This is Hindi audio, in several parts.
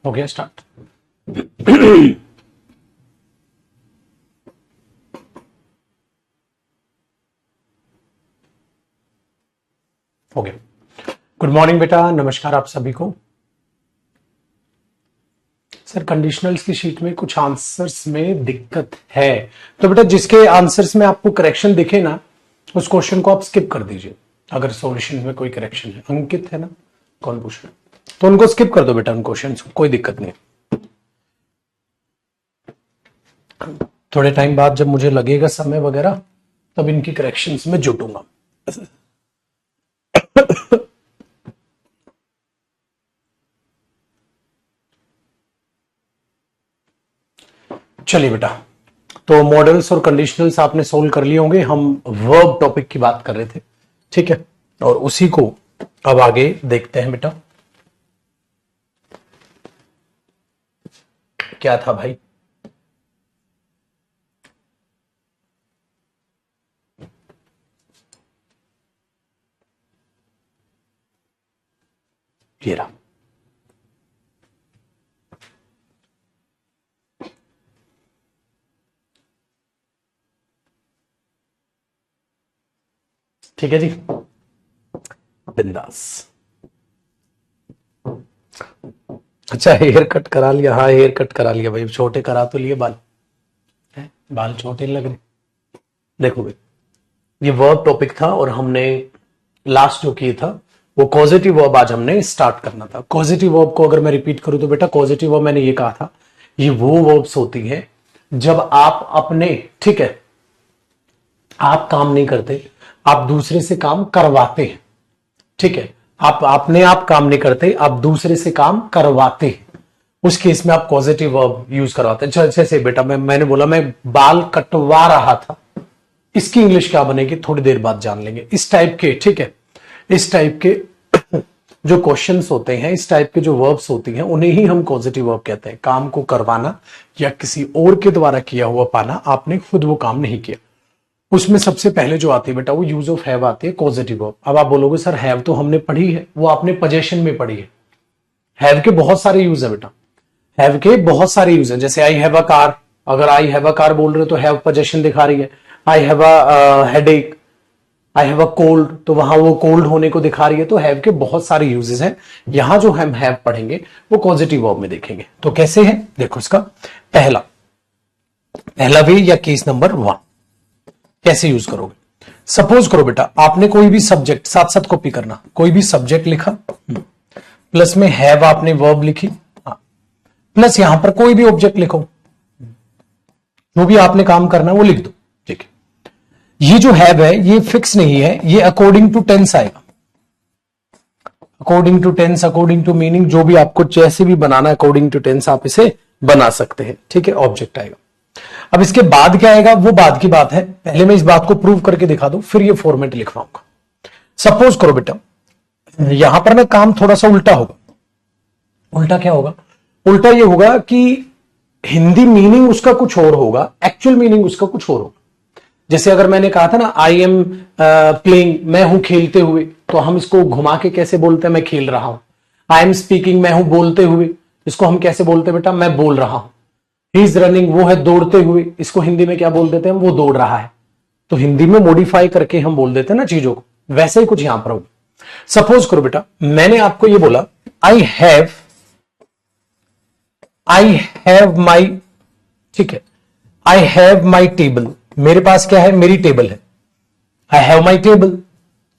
हो गया स्टार्ट। हो गया। गुड मॉर्निंग बेटा, नमस्कार आप सभी को। सर कंडीशनल्स की शीट में कुछ आंसर्स में दिक्कत है, तो बेटा जिसके आंसर्स में आपको करेक्शन दिखे ना उस क्वेश्चन को आप स्किप कर दीजिए। अगर सॉल्यूशन में कोई करेक्शन है, अंकित है ना, कौन पूछ रहा है, तो उनको स्किप कर दो बेटा, उन क्वेश्चन को, कोई दिक्कत नहीं। थोड़े टाइम बाद जब मुझे लगेगा समय वगैरह तब इनकी करेक्शंस में जुटूंगा। चलिए बेटा, तो मॉडल्स और कंडीशनल्स आपने सोल्व कर लिए होंगे। हम वर्ब टॉपिक की बात कर रहे थे, ठीक है, और उसी को अब आगे देखते हैं बेटा। क्या था भाई? ये रहा। ठीक है जी, बिंदास। अच्छा, हेयर कट करा लिया? हाँ हेयर कट करा लिया भाई, छोटे करा तो लिए बाल है? बाल छोटे लग रहे। देखो भाई, ये वर्ब टॉपिक था और हमने लास्ट जो किया था वो कॉजेटिव वर्ब आज हमने स्टार्ट करना था। कॉजेटिव वर्ब को अगर मैं रिपीट करूं तो बेटा, कॉजेटिव वर्ब मैंने ये कहा था, ये वो वर्ब्स होती है जब आप अपने, ठीक है, आप काम नहीं करते, आप दूसरे से काम करवाते हैं। ठीक है, आप अपने आप काम नहीं करते, आप दूसरे से काम करवाते हैं, उस केस में आप पॉजिटिव वर्ब यूज करवाते हैं। जैसे बेटा मैंने बोला मैं बाल कटवा रहा था, इसकी इंग्लिश क्या बनेगी थोड़ी देर बाद जान लेंगे। इस टाइप के, ठीक है, इस टाइप के जो क्वेश्चंस होते हैं, इस टाइप के जो वर्ब्स होती हैं, उन्हें ही हम पॉजिटिव वर्ब कहते हैं। काम को करवाना या किसी और के द्वारा किया हुआ पाना, आपने खुद वो काम नहीं किया। उसमें सबसे पहले जो आती है बेटा वो यूज ऑफ हैव आती है, पॉजिटिव वर्ब। अब आप बोलोगे सर हैव तो हमने पढ़ी है, वो आपने पोजेशन में पढ़ी है। हैव के बहुत सारे यूज है बेटा, हैव के बहुत सारे यूज है। जैसे आई हैव अ कार, अगर आई हैव अ कार बोल रहे हो तो हैव पोजेशन दिखा रही है। I have a headache, I have a cold, तो वहां वो कोल्ड होने को दिखा रही है। तो हैव के बहुत सारे यूजेस हैं। यहां जो हम हैव पढ़ेंगे वो पॉजिटिव वर्ब में देखेंगे। तो कैसे है देखो, इसका पहला वे या केस नंबर 1 कैसे यूज करोगे। सपोज करो बेटा आपने कोई भी सब्जेक्ट, साथ साथ कॉपी करना, कोई भी सब्जेक्ट लिखा, प्लस में हैव आपने वर्ब लिखी, प्लस यहां पर कोई भी ऑब्जेक्ट लिखो, जो भी आपने काम करना वो लिख दो। ठीक है, ये जो हैव है ये फिक्स नहीं है, ये अकॉर्डिंग टू टेंस आएगा, according to tense, according to meaning, जो भी आपको जैसे भी बनाना है अकॉर्डिंग टू टेंस आप इसे बना सकते हैं। ठीक है, ऑब्जेक्ट आएगा। अब इसके बाद क्या आएगा वो बाद की बात है, पहले मैं इस बात को प्रूव करके दिखा दूं फिर ये फॉर्मेट लिखवाऊंगा। सपोज करो बेटा यहां पर ना काम थोड़ा सा उल्टा होगा। उल्टा क्या होगा? उल्टा ये होगा कि हिंदी मीनिंग उसका कुछ और होगा, एक्चुअल मीनिंग उसका कुछ और होगा। जैसे अगर मैंने कहा था ना आई एम प्लेइंग, मैं हूं खेलते हुए, तो हम इसको घुमा के कैसे बोलते हैं, मैं खेल रहा हूं। आई एम स्पीकिंग, मैं हूं बोलते हुए, इसको हम कैसे बोलते हैं बेटा, मैं बोल रहा हूं। ही इज रनिंग, वो है दौड़ते हुए, इसको हिंदी में क्या बोल देते हैं, वो दौड़ रहा है। तो हिंदी में मॉडिफाई करके हम बोल देते हैं ना चीजों को, वैसे ही कुछ यहां पर होगा। सपोज करो बेटा मैंने आपको ये बोला आई हैव माई, ठीक है, आई हैव माई टेबल, मेरे पास क्या है, मेरी टेबल है। आई हैव माई टेबल,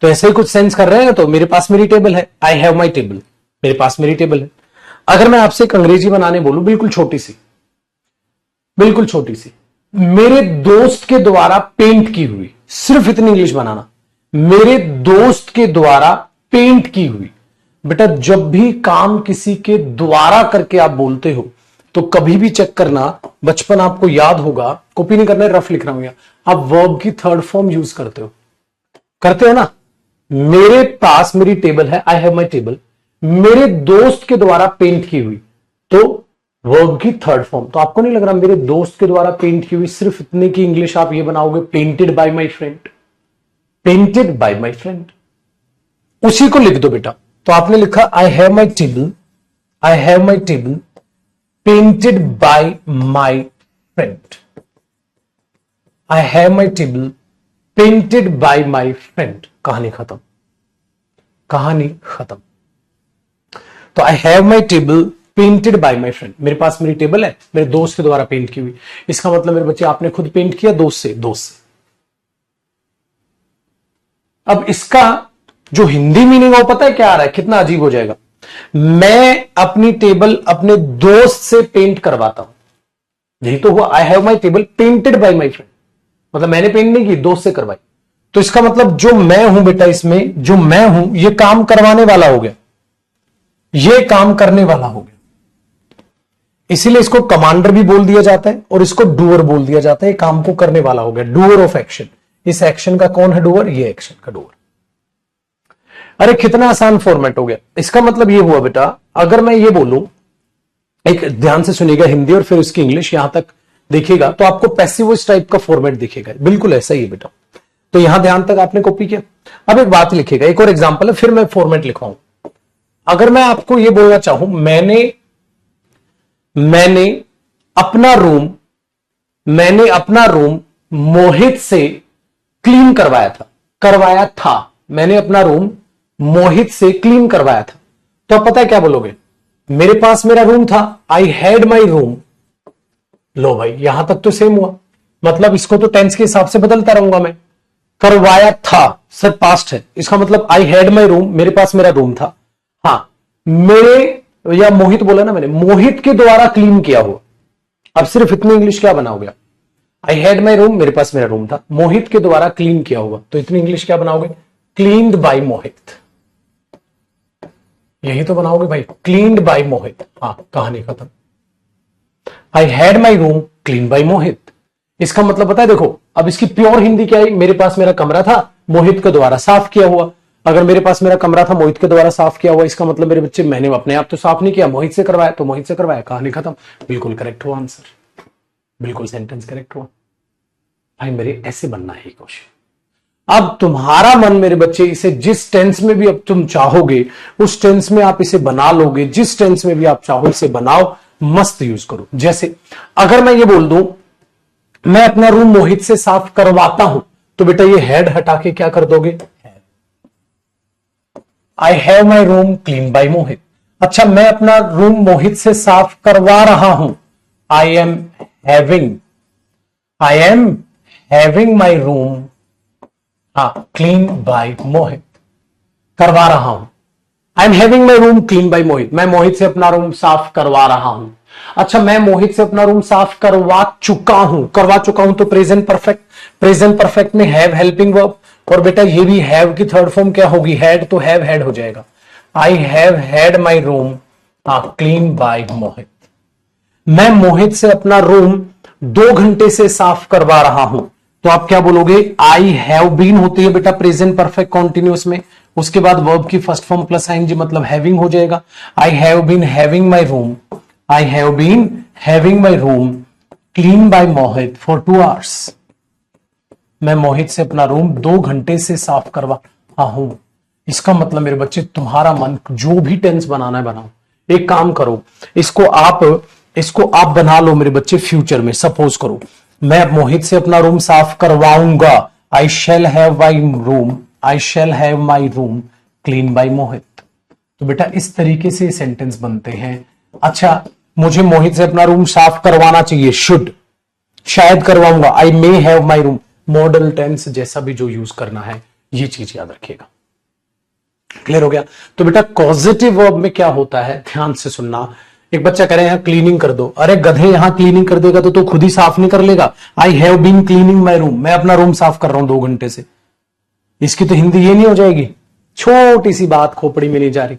तो ऐसे ही कुछ सेंस कर रहे हैं, तो मेरे पास मेरी टेबल है, आई हैव माई टेबल, मेरे पास मेरी टेबल है। अगर मैं आपसे एक अंग्रेजी बनाने बोलूं, बिल्कुल छोटी सी, बिल्कुल छोटी सी, मेरे दोस्त के द्वारा पेंट की हुई, सिर्फ इतनी इंग्लिश बनाना, मेरे दोस्त के द्वारा पेंट की हुई। बेटा जब भी काम किसी के द्वारा करके आप बोलते हो तो कभी भी चेक करना, बचपन आपको याद होगा, कॉपी नहीं करना है, रफ लिख रहा हूं, आप वर्ब की थर्ड फॉर्म यूज करते हो ना। मेरे पास मेरी टेबल है, आई हैव माई टेबल, मेरे दोस्त के द्वारा पेंट की हुई, तो वर्ब की थर्ड फॉर्म। तो आपको नहीं लग रहा मेरे दोस्त के द्वारा पेंट की हुई, सिर्फ इतने की इंग्लिश आप ये बनाओगे, painted bye my friend, painted bye my friend, उसी को लिख दो बेटा। तो आपने लिखा आई have my table, I have my table painted bye my friend. I have my table painted bye my friend. कहानी खत्म, कहानी खत्म। तो आई have my table painted bye my friend, मेरे पास मेरी टेबल है मेरे दोस्त के द्वारा पेंट की हुई। इसका मतलब मेरे बच्चे आपने खुद पेंट किया दोस्त से? दोस्त से। अब इसका जो हिंदी मीनिंग है वो पता है क्या आ रहा है, कितना अजीब हो जाएगा। मैं अपनी टेबल अपने दोस्त से पेंट करवाता हूं, यही तो हुआ। आई have my table painted bye my friend, मतलब मैंने पेंट नहीं की, दोस्त से करवाई। तो इसका मतलब जो मैं हूं बेटा, इसमें जो मैं हूं ये काम करवाने वाला हो गया, ये काम करने वाला हो गया। इसीलिए इसको कमांडर भी बोल दिया जाता है और इसको डूअर बोल दिया जाता है। काम को करने वाला हो गया, डूअर ऑफ एक्शन। इस एक्शन का कौन है डूअर? ये एक्शन का डूअर। अरे कितना आसान फॉर्मेट हो गया। इसका मतलब ये हुआ बेटा, अगर मैं ये बोलूं, एक ध्यान से सुनिएगा हिंदी और फिर उसकी इंग्लिश, यहां तक देखिएगा तो आपको पैसिव वॉइस टाइप का फॉर्मेट दिखेगा, बिल्कुल ऐसा ही है बेटा। तो यहां ध्यान तक आपने कॉपी किया। अब एक बात लिखेगा, एक और एग्जांपल है, फिर मैं फॉर्मेट लिखवाऊं। अगर मैं आपको यह बोलना चाहूं, मैंने अपना रूम मोहित से क्लीन करवाया था। मैंने अपना रूम मोहित से क्लीन करवाया था। तो अब पता है क्या बोलोगे? मेरे पास मेरा रूम था, आई हैड माई रूम। लो भाई, यहां तक तो सेम हुआ, मतलब इसको तो टेंस के हिसाब से बदलता रहूंगा मैं। करवाया था सर पास्ट है, इसका मतलब आई हैड माई रूम, मेरे पास मेरा रूम था। हाँ, मेरे या मोहित बोला ना मैंने, मोहित के द्वारा क्लीन किया हुआ। अब सिर्फ इतनी इंग्लिश क्या बनाओगे? आई हैड माई रूम, मेरे पास मेरा रूम था, मोहित के द्वारा क्लीन किया हुआ, तो इतनी इंग्लिश क्या बनाओगे? क्लीन्ड बाय मोहित। यही तो बनाओगे भाई, क्लीन्ड बाय मोहित। हाँ, कहानी खत्म। I had my room clean by Mohit. इसका मतलब पता है, देखो अब इसकी प्योर हिंदी क्या है? मेरे पास मेरा कमरा था, मोहित के द्वारा साफ किया हुआ। अगर मेरे पास मेरा कमरा था, मोहित के द्वारा साफ किया हुआ, इसका मतलब मेरे बच्चे मैंने अपने आप तो साफ नहीं किया, मोहित से करवाया, तो मोहित से करवाया, कहानी खत्म। बिल्कुल करेक्ट हुआ आंसर, बिल्कुल सेंटेंस करेक्ट हुआ भाई। मेरे ऐसे बनना है क्वेश्चन। अब तुम्हारा मन मेरे बच्चे, इसे जिस टेंस में भी अब तुम चाहोगे उस टेंस में आप इसे बना लोगे, जिस टेंस में भी आप चाहो इसे बनाओ, मस्त यूज करो। जैसे अगर मैं ये बोल दूं, मैं अपना रूम मोहित से साफ करवाता हूं, तो बेटा ये हैड हटा के क्या कर दोगे? I have my room clean by Mohit. अच्छा, मैं अपना रूम मोहित से साफ करवा रहा हूं, I am having my room clean by Mohit. करवा रहा हूं, I am having my room clean by Mohit. मैं मोहित से अपना रूम साफ करवा रहा हूं। अच्छा, मैं मोहित से अपना रूम साफ करवा चुका हूं तो प्रेजेंट परफेक्ट में हैव हेल्पिंग वर्ब, और बेटा ये भी हैव की थर्ड फॉर्म क्या होगी? हैड, तो हैव हैड हो जाएगा। I have had my room clean by Mohit. मैं मोहित से अपना रूम 2 घंटे से साफ करवा रहा हूं, तो आप क्या बोलोगे? आई हैव बीन होती है बेटा प्रेजेंट परफेक्ट कॉन्टिन्यूअस में, उसके बाद वर्ब की फर्स्ट फॉर्म प्लस आईएनजी मतलब हैविंग हो जाएगा। I have been having my room clean by Mohit for 2 hours। मैं मोहित से अपना रूम 2 घंटे से साफ करवा रहा हूं। इसका मतलब मेरे बच्चे, तुम्हारा मन जो भी टेंस बनाना है बनाओ। एक काम करो, इसको आप बना लो मेरे बच्चे फ्यूचर में। सपोज करो मैं मोहित से अपना रूम साफ करवाऊंगा, I shall have my room clean by Mohit. तो बेटा इस तरीके से सेंटेंस बनते हैं। अच्छा, मुझे मोहित से अपना रूम साफ करवाना चाहिए, शुड, शायद करवाऊंगा, I may have my room. Modal tense जैसा भी जो यूज करना है, ये चीज याद रखिएगा। क्लियर हो गया? तो बेटा कॉजेटिव वर्ब में क्या होता है, ध्यान से सुनना। एक बच्चा कह रहे हैं क्लीनिंग कर दो, अरे गधे यहां क्लीनिंग कर देगा तो खुद ही साफ नहीं कर लेगा। I have been cleaning my room, मैं अपना रूम साफ कर रहा हूं 2 घंटे से। इसकी तो हिंदी ये नहीं हो जाएगी? छोटी सी बात खोपड़ी में नहीं जा रही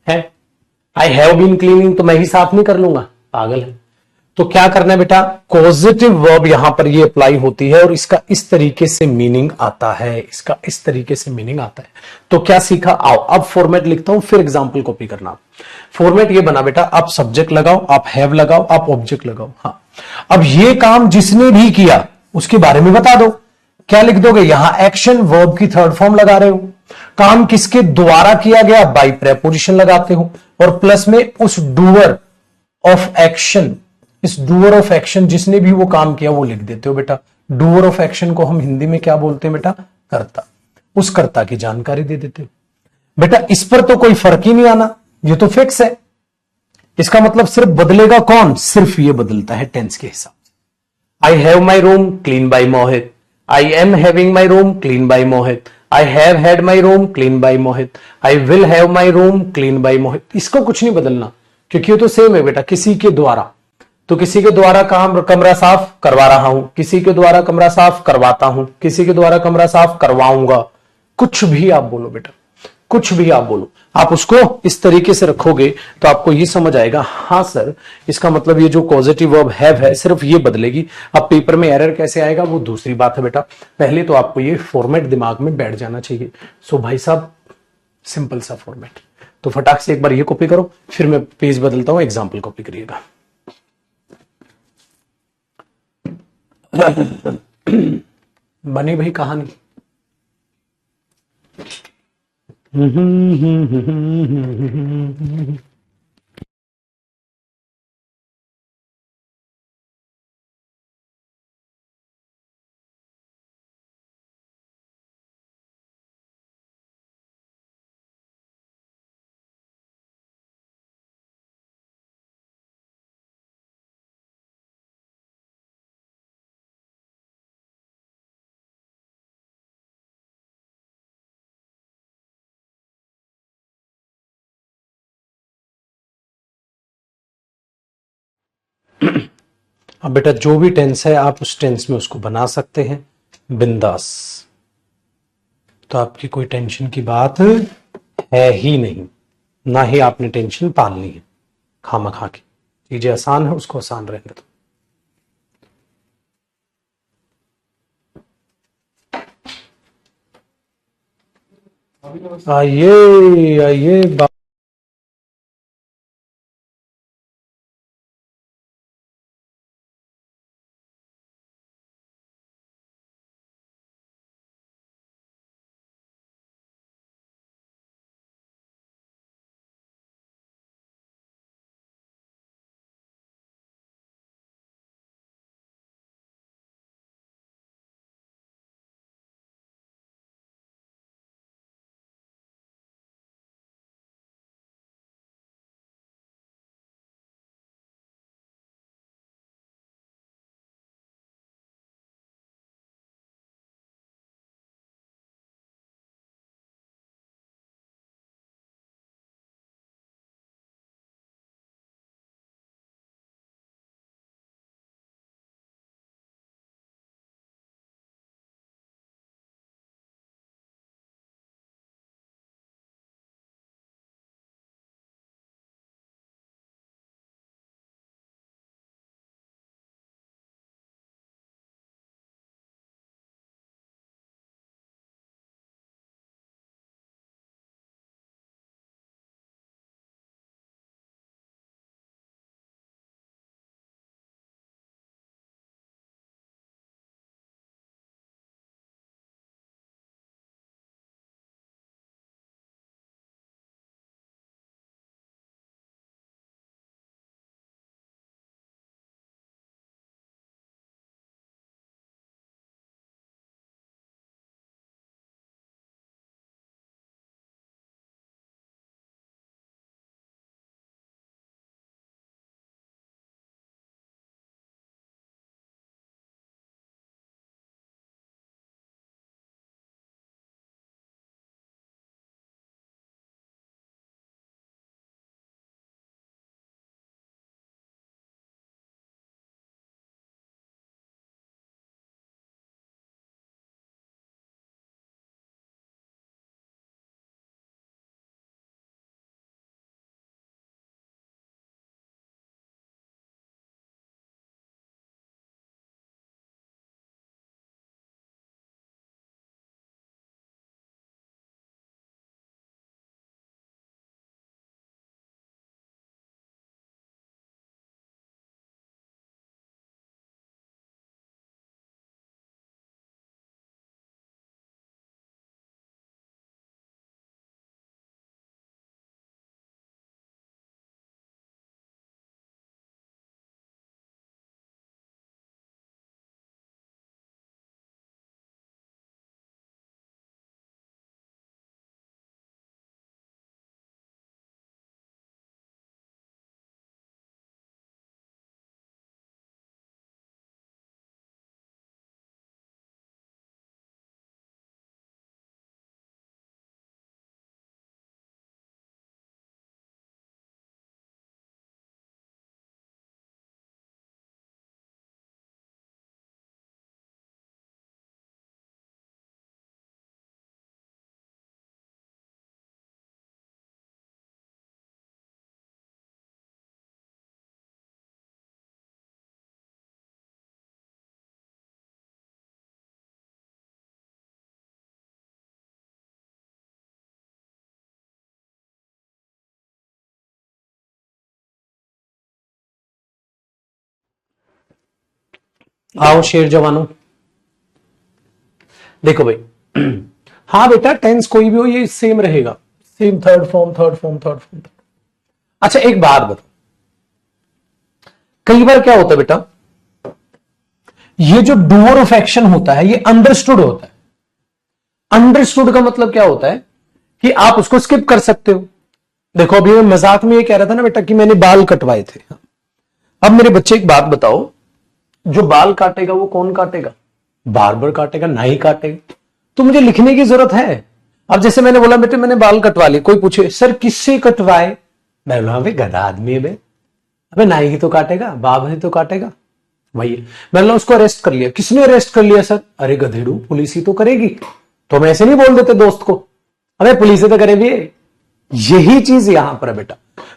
है। आई हैव बीन क्लीनिंग तो मैं ही साफ नहीं कर लूंगा, पागल है। तो क्या करना है बेटा, पॉजिटिव वर्ब यहां पर ये अप्लाई होती है और इसका इस तरीके से मीनिंग आता है, तो क्या सीखा? आओ अब फॉर्मेट लिखता हूं, फिर एग्जांपल कॉपी करना। फॉर्मेट ये बना बेटा, आप सब्जेक्ट लगाओ, आप हैव लगाओ, आप ऑब्जेक्ट लगाओ। हाँ, अब ये काम जिसने भी किया उसके बारे में बता दो। क्या लिख दोगे? यहां एक्शन वर्ब की थर्ड फॉर्म लगा रहे हो, काम किसके द्वारा किया गया, बाय प्रेपोजिशन लगाते हो, और प्लस में उस डूअर ऑफ एक्शन, इस डूअर ऑफ एक्शन जिसने भी वो काम किया वो लिख देते हो बेटा। डूअर ऑफ एक्शन को हम हिंदी में क्या बोलते हैं बेटा? कर्ता। उस कर्ता की जानकारी दे देते हो बेटा। इस पर तो कोई फर्क ही नहीं आना, ये तो फिक्स है। इसका मतलब सिर्फ बदलेगा कौन? सिर्फ ये बदलता है टेंस के हिसाब से। I have my room clean by Mohit, I am having my room clean by Mohit, I have had my room clean by Mohit, I will have my room clean by Mohit. इसको कुछ नहीं बदलना क्योंकि ये तो सेम है बेटा। किसी के द्वारा, तो किसी के द्वारा काम कमरा साफ करवा रहा हूं, किसी के द्वारा कमरा साफ करवाता हूं, किसी के द्वारा कमरा साफ करवाऊंगा। कुछ भी आप बोलो बेटा, कुछ भी आप बोलो, आप उसको इस तरीके से रखोगे तो आपको ये समझ आएगा, हां सर इसका मतलब ये जो पॉजिटिव वर्ब हैव है सिर्फ ये बदलेगी। अब पेपर में एरर कैसे आएगा वो दूसरी बात है बेटा, पहले तो आपको ये फॉर्मेट दिमाग में बैठ जाना चाहिए। सो भाई साहब सिंपल सा फॉर्मेट, तो फटाक से एक बार ये कॉपी करो, फिर मैं पेज बदलता हूं, एग्जाम्पल कॉपी करिएगा। बनी भाई कहानी। अब बेटा जो भी टेंस है आप उस टेंस में उसको बना सकते हैं बिंदास, तो आपकी कोई टेंशन की बात है ही नहीं, ना ही आपने टेंशन पालनी है खामा खा के। चीजें आसान है उसको आसान रहने दो। आइए आइए। आओ शेर जवानों, देखो भाई। हाँ बेटा, टेंस कोई भी हो ये सेम रहेगा, same third form third form third form. अच्छा एक बात बताओ, कई बार क्या होता है बेटा, ये जो डूअर ऑफ एक्शन होता है ये अंडरस्टूड होता है। अंडरस्टूड का मतलब क्या होता है कि आप उसको स्किप कर सकते हो। देखो अभी मैं मजाक में ये कह रहा था ना बेटा कि मैंने बाल कटवाए थे। अब मेरे बच्चे एक बात बताओ, जो बाल काटेगा वो कौन काटेगा? बार्बर काटेगा, नाई काटेगा। तो मुझे लिखने की जरूरत है? अब जैसे मैंने बोला बेटे मैंने बाल कटवा लिए, कोई पूछे सर किससे कटवाए, मैं बोला भाई गधा आदमी है बे, अबे नाई ही तो काटेगा, बाब ही तो काटेगा भाई। मैंने उसको अरेस्ट कर लिया, किसने अरेस्ट कर लिया सर? अरे गधेड़ू पुलिस ही तो करेगी। तो हम ऐसे नहीं बोल देते दोस्त को, अबे पुलिस ही तो करे भी। यही चीज यहां पर है बेटा।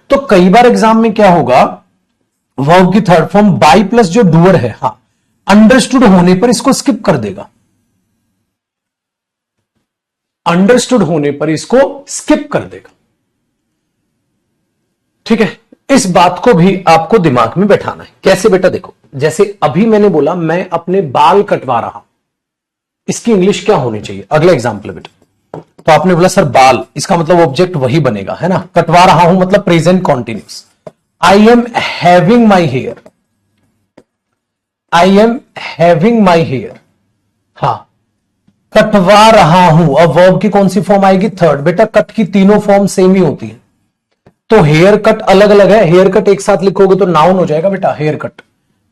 तो कई बार एग्जाम में क्या होगा, वर्ब की थर्ड फॉर्म बाई प्लस जो डूअर है, हाँ अंडरस्टूड होने पर इसको स्किप कर देगा। अंडरस्टूड होने पर इसको स्किप कर देगा। ठीक है, इस बात को भी आपको दिमाग में बैठाना है। कैसे बेटा? देखो जैसे अभी मैंने बोला मैं अपने बाल कटवा रहा हूं, इसकी इंग्लिश क्या होनी चाहिए? अगला एग्जाम्पल बेटा, तो आपने बोला सर बाल, इसका मतलब ऑब्जेक्ट वही बनेगा, है ना? कटवा रहा हूं मतलब present continuous. I am having my hair, I am having my hair, हाँ कटवा रहा हूं। अब वर्ब की कौन सी फॉर्म आएगी? थर्ड। बेटा कट की तीनों फॉर्म सेम ही होती है, तो हेयर कट अलग अलग है। हेयर कट एक साथ लिखोगे तो नाउन हो जाएगा बेटा हेयर कट।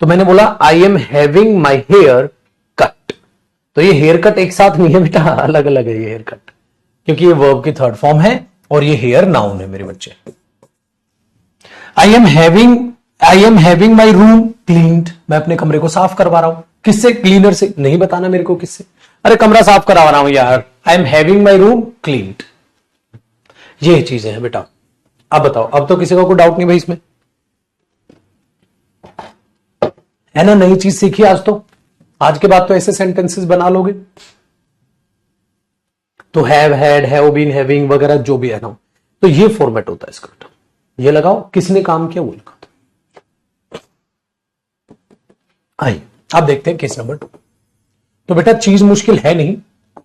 तो मैंने बोला I am having my hair cut, तो ये हेयर कट एक साथ नहीं है बेटा, अलग अलग है ये हेयर कट, क्योंकि ये वर्ब की थर्ड फॉर्म है और ये हेयर नाउन है मेरे बच्चे। आई am having my room cleaned, मैं अपने कमरे को साफ करवा रहा हूं। किससे? क्लीनर से। नहीं बताना मेरे को किससे, अरे कमरा साफ करवा रहा हूं यार। आई am having my room cleaned, ये चीजें हैं बेटा। अब बताओ, अब तो किसी को कोई डाउट नहीं भाई इसमें, है ना? नई चीज सीखी आज तो, आज के बाद तो ऐसे सेंटेंसेस बना लोगे। तो have, had, have been, having वगैरह जो भी है ना, तो ये फॉर्मेट होता है इसका बेटा। ये लगाओ, किसने काम किया वो लगा। आइए अब देखते हैं केस नंबर 2। तो बेटा चीज मुश्किल है नहीं,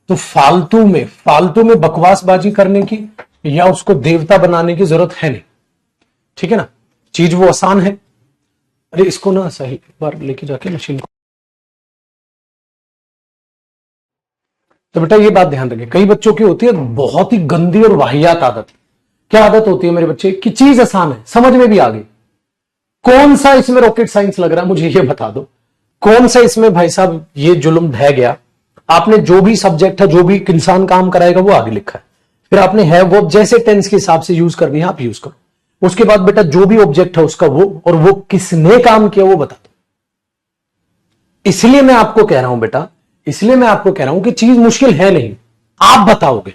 तो फालतू में बकवासबाजी करने की या उसको देवता बनाने की जरूरत है नहीं, ठीक है ना? चीज वो आसान है। अरे इसको ना सही एक बार लेके जाके मशीन को। तो बेटा ये बात ध्यान रखिए, कई बच्चों की होती है बहुत ही गंदी और वाहियात आदत। क्या आदत होती है मेरे बच्चे? कि चीज आसान है, समझ में भी आ गई। कौन सा इसमें रॉकेट साइंस लग रहा है मुझे ये बता दो, कौन सा इसमें भाई साहब ये जुल्म ढह गया? आपने जो भी सब्जेक्ट है, जो भी इंसान काम कराएगा वो आगे लिखा है, फिर आपने है वो जैसे टेंस के हिसाब से यूज करनी है आप यूज करो। उसके बाद बेटा जो भी ऑब्जेक्ट है उसका वो, और वो किसने काम किया वो बता दो। इसलिए मैं आपको कह रहा हूं बेटा, इसलिए मैं आपको कह रहा हूं कि चीज मुश्किल है नहीं, आप बताओगे,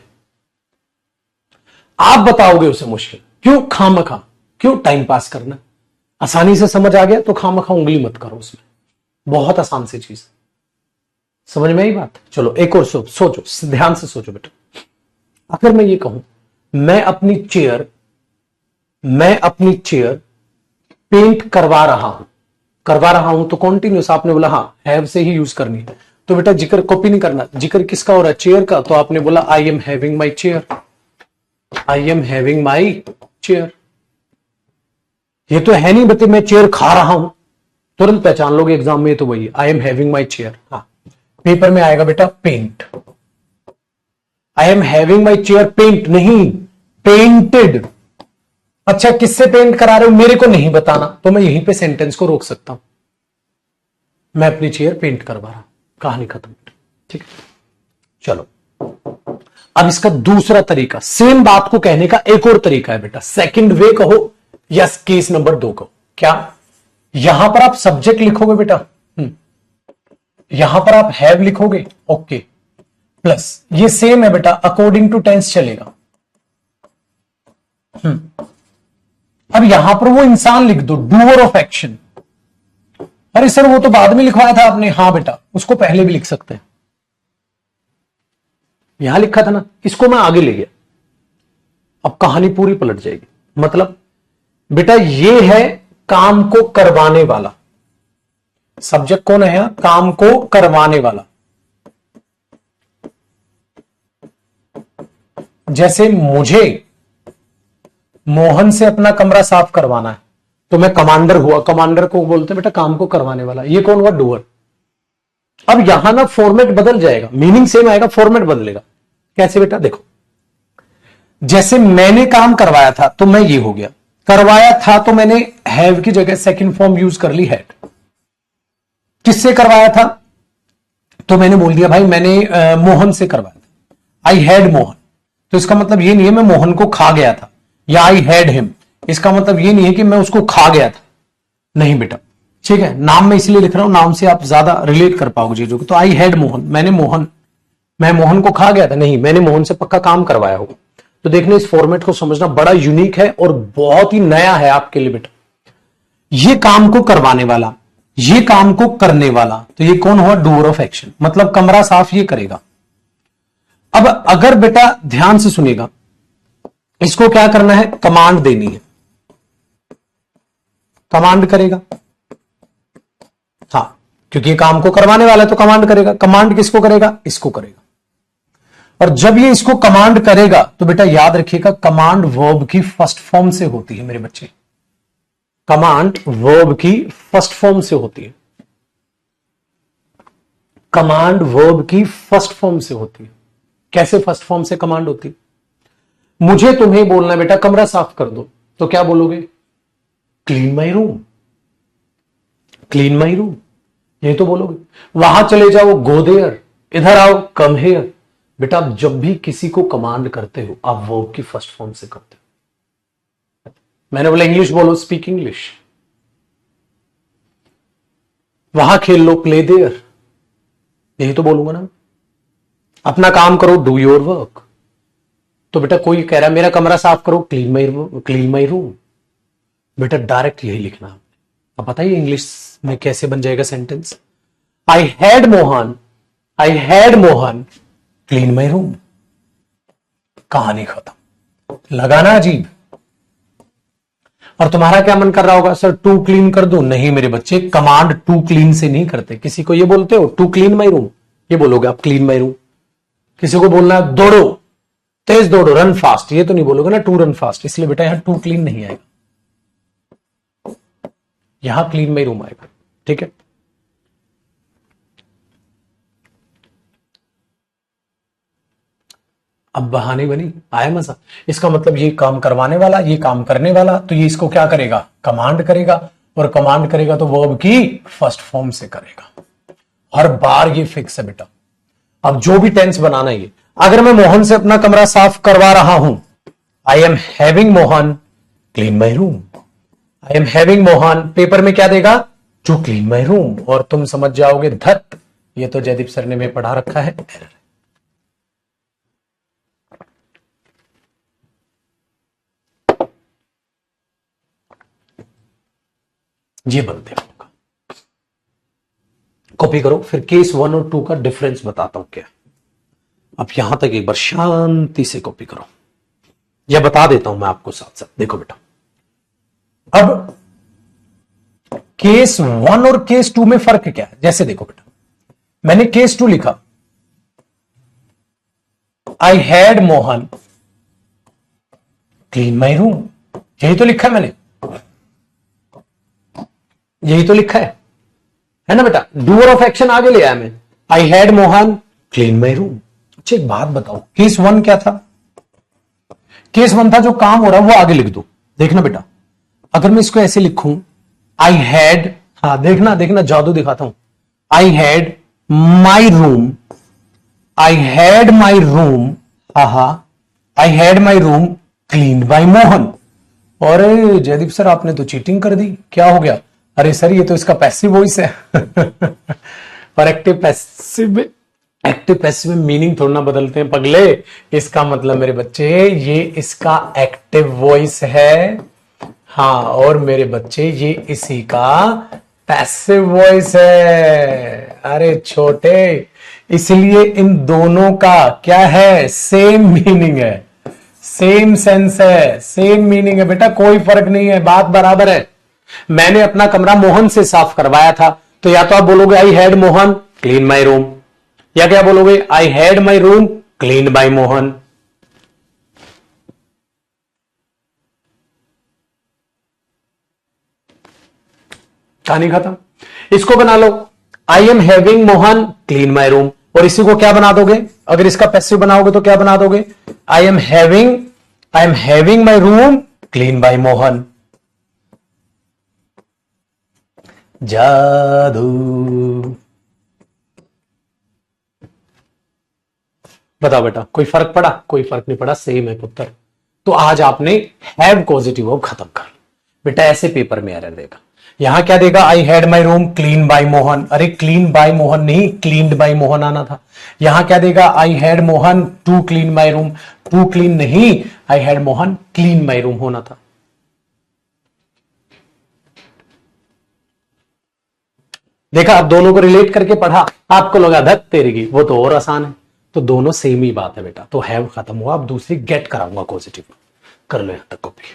आप बताओगे उसे मुश्किल क्यों? खामखा क्यों टाइम पास करना? आसानी से समझ आ गया तो खामखा उंगली मत करो उसमें, बहुत आसान सी चीज। समझ में आई बात? चलो एक और सोचो, ध्यान से सोचो बेटा। अगर मैं ये कहूं मैं अपनी चेयर पेंट करवा रहा हूं तो कॉन्टिन्यूस आपने बोला हाँ हैव से ही यूज करनी है। तो बेटा जिक्र कॉपी नहीं करना, जिक्र किसका हो रहा है? चेयर का। तो आपने बोला I am having my chair, I am having my chair. ये तो है नहीं बता मैं चेयर खा रहा हूं, तुरंत पहचान लोगे एग्जाम में, तो वही I am having my chair. हाँ पेपर में आएगा बेटा paint, I am having my chair paint नहीं पेंटेड। अच्छा किससे पेंट करा रहे हो मेरे को नहीं बताना, तो मैं यहीं पे सेंटेंस को रोक सकता हूं, मैं अपनी चेयर पेंट करवा रहा हूं, कहानी खत्म। ठीक है, चलो अब इसका दूसरा तरीका, सेम बात को कहने का एक और तरीका है बेटा, सेकंड वे कहो या केस नंबर 2 कहो। क्या? यहां पर आप सब्जेक्ट लिखोगे बेटा, यहां पर आप हैव लिखोगे, ओके, प्लस ये सेम है बेटा अकॉर्डिंग टू टेंस चलेगा। अब यहां पर वो इंसान लिख दो, डूअर ऑफ एक्शन। अरे सर वो तो बाद में लिखवाया था आपने, हाँ बेटा उसको पहले भी लिख सकते हैं, यहां लिखा था ना, इसको मैं आगे ले गया, अब कहानी पूरी पलट जाएगी। मतलब बेटा ये है काम को करवाने वाला, सब्जेक्ट कौन है यहां? काम को करवाने वाला। जैसे मुझे मोहन से अपना कमरा साफ करवाना है तो मैं कमांडर हुआ, कमांडर को बोलते हैं बेटा काम को करवाने वाला। ये कौन हुआ? डूअर। अब यहां ना फॉर्मेट बदल जाएगा, मीनिंग सेम आएगा, फॉर्मेट बदलेगा। कैसे बेटा? देखो, जैसे मैंने काम करवाया था तो मैं ये हो गया, करवाया था तो मैंने हैव की जगह सेकंड फॉर्म यूज कर ली हैड। किससे करवाया था? तो मैंने बोल दिया भाई मैंने मोहन से करवाया था, आई हैड मोहन। तो इसका मतलब ये नहीं है मैं मोहन को खा गया था, या आई हैड हिम। इसका मतलब ये नहीं है कि मैं उसको खा गया था, नहीं बेटा, ठीक है। नाम में इसलिए लिख रहा हूं, नाम से आप ज्यादा रिलेट कर पाओगे चीजों को। तो आई हैड मोहन, मैं मोहन को खा गया था, नहीं, मैंने मोहन से पक्का काम करवाया होगा। तो देखने इस फॉर्मेट को समझना बड़ा यूनिक है और बहुत ही नया है आपके लिए बेटा। ये काम को करवाने वाला, ये काम को करने वाला, तो ये कौन हुआ? डूअर ऑफ एक्शन, मतलब कमरा साफ ये करेगा। अब अगर बेटा ध्यान से सुनिएगा, इसको क्या करना है? कमांड देनी है, कमांड करेगा। हाँ, क्योंकि ये काम को करवाने वाला है तो कमांड करेगा। कमांड किसको करेगा? इसको करेगा। और जब ये इसको कमांड करेगा तो बेटा याद रखिएगा कमांड वर्ब की फर्स्ट फॉर्म से होती है मेरे बच्चे। कमांड वर्ब की फर्स्ट फॉर्म से होती है। कमांड वर्ब की फर्स्ट फॉर्म से होती है। कैसे फर्स्ट फॉर्म से कमांड होती है? मुझे तुम्हें बोलना है बेटा कमरा साफ कर दो, तो क्या बोलोगे? Clean my room, clean my room, ये तो बोलोगे। वहां चले जाओ, गो देयर, इधर आओ, कम हेयर। बेटा आप जब भी किसी को कमांड करते हो आप वर्ब की फर्स्ट फॉर्म से करते हो। मैंने बोला इंग्लिश बोलो, स्पीक इंग्लिश। वहां खेल लो, प्ले देयर, यही तो बोलूंगा ना। अपना काम करो, डू योर वर्क। तो बेटा कोई कह रहा है मेरा कमरा साफ करो, क्लीन माई रूम, बेटा डायरेक्ट यही लिखना है। अब बताइए इंग्लिश में कैसे बन जाएगा sentence? I had Mohan clean my room, कहानी खत्म। लगाना अजीब। और तुम्हारा क्या मन कर रहा होगा? सर टू क्लीन कर दूं? नहीं मेरे बच्चे, कमांड टू क्लीन से नहीं करते। किसी को ये बोलते हो टू क्लीन माई रूम, ये बोलोगे आप क्लीन माई रूम। किसी को बोलना है दौड़ो, तेज दौड़ो, रन फास्ट, ये तो नहीं बोलोगे ना टू रन फास्ट। इसलिए बेटा यहां टू क्लीन नहीं आएगा, यहां क्लीन माई रूम आएगा, ठीक है। अब बहाने बनी, आया मजा। इसका मतलब ये काम करवाने वाला, ये काम करने वाला, तो ये इसको क्या करेगा? कमांड करेगा। और कमांड करेगा तो वर्ब की फर्स्ट फॉर्म से करेगा। हर बार ये फिक्स है बेटा। अब जो भी टेंस बनाना है ये, अगर मैं मोहन से अपना कमरा साफ करवा रहा हूं, I am having Mohan clean my room. I am having Mohan, paper में क्या देगा? To clean my room. और तुम समझ जाओगे धत, ये तो जयदीप सर ने मैं पढ़ा रखा है, एरर। ये बनते हैं। कॉपी करो, फिर केस 1 और 2 का डिफरेंस बताता हूं क्या। अब यहां तक एक बार शांति से कॉपी करो, या बता देता हूं मैं आपको साथ साथ। देखो बेटा, अब केस 1 और केस 2 में फर्क क्या है? जैसे देखो बेटा, मैंने केस 2 लिखा, आई had Mohan clean my room, यही तो लिखा है मैंने, यही तो लिखा है ना बेटा। डूअर ऑफ एक्शन आगे ले आया मैं, आई had Mohan clean my room. अच्छा एक बात बताओ, केस 1 क्या था? केस 1 था जो काम हो रहा है वो आगे लिख दो। देखना बेटा, अगर मैं इसको ऐसे लिखूं, आई हैड, हाँ देखना देखना जादू दिखाता हूं, I had my room, I had my room, हा I had my room clean by Mohan. और जयदीप सर आपने तो चीटिंग कर दी, क्या हो गया? अरे सर ये तो इसका पैसिव वॉइस है। पर एक्टिव पैसिव में मीनिंग थोड़ा ना बदलते हैं पगले। इसका मतलब मेरे बच्चे ये इसका एक्टिव वॉइस है, हाँ, और मेरे बच्चे ये इसी का पैसिव वॉइस है। अरे छोटे, इसलिए इन दोनों का क्या है? सेम मीनिंग है, सेम सेंस है, सेम मीनिंग है बेटा, कोई फर्क नहीं है, बात बराबर है। मैंने अपना कमरा मोहन से साफ करवाया था तो या तो आप बोलोगे I had Mohan clean my room, या क्या बोलोगे I had my room clean by Mohan. कहानी खत्म। इसको बना लो, I am having Mohan clean my room, और इसी को क्या बना दोगे, अगर इसका पैसिव बनाओगे तो क्या बना दोगे, आई am having my room clean by Mohan. जादू। बताओ बेटा, कोई फर्क पड़ा? कोई फर्क नहीं पड़ा, सेम है पुत्र। तो आज आपने हैव पॉजिटिव वर्ब खत्म कर लो। बेटा ऐसे पेपर में एरर देगा, यहां क्या देगा, I had my room clean by Mohan, अरे क्लीन बाय मोहन नहीं, क्लीन्ड बाय मोहन आना था। यहां क्या देगा, I had Mohan to clean my room, to clean नहीं, I had Mohan clean my room होना था। देखा, आप दोनों को रिलेट करके पढ़ा, आपको लगा धक तेरी की, वो तो और आसान है। तो दोनों सेम ही बात है बेटा। तो हैव खत्म हुआ, अब दूसरी गेट कराऊंगा पॉजिटिव। कर लो यहां तक कॉपी।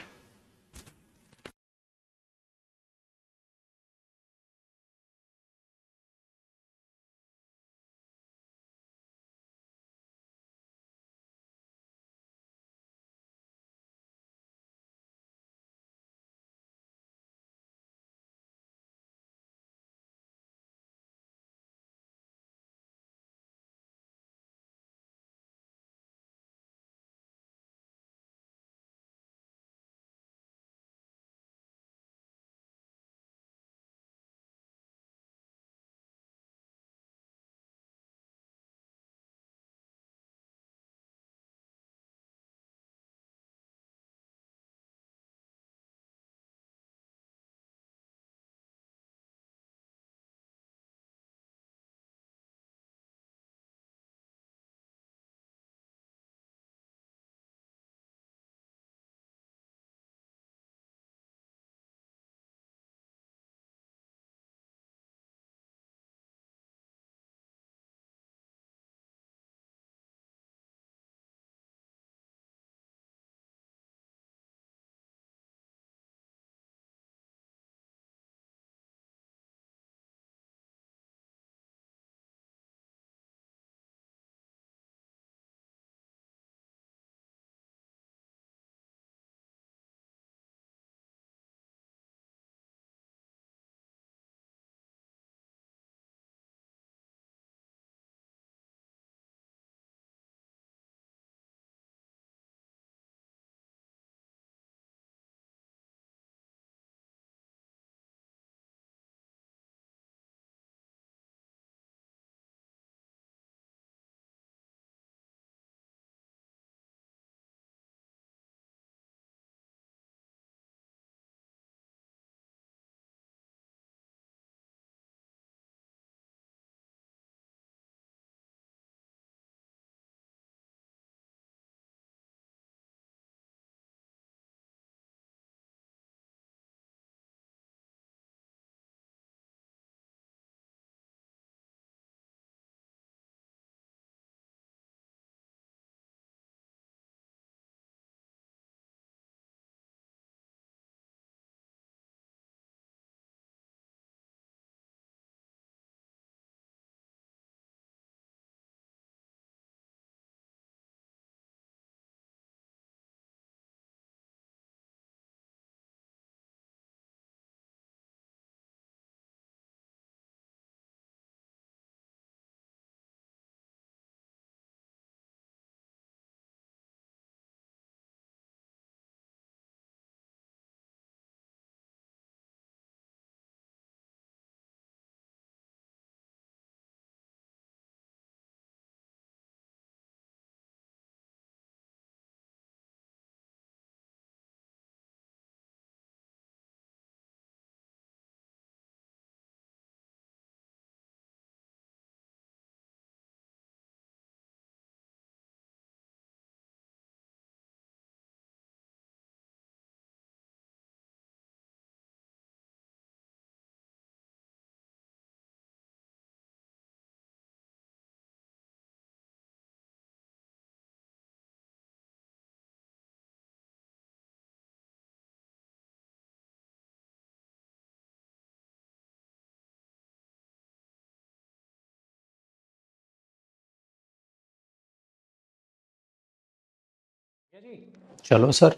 चलो सर,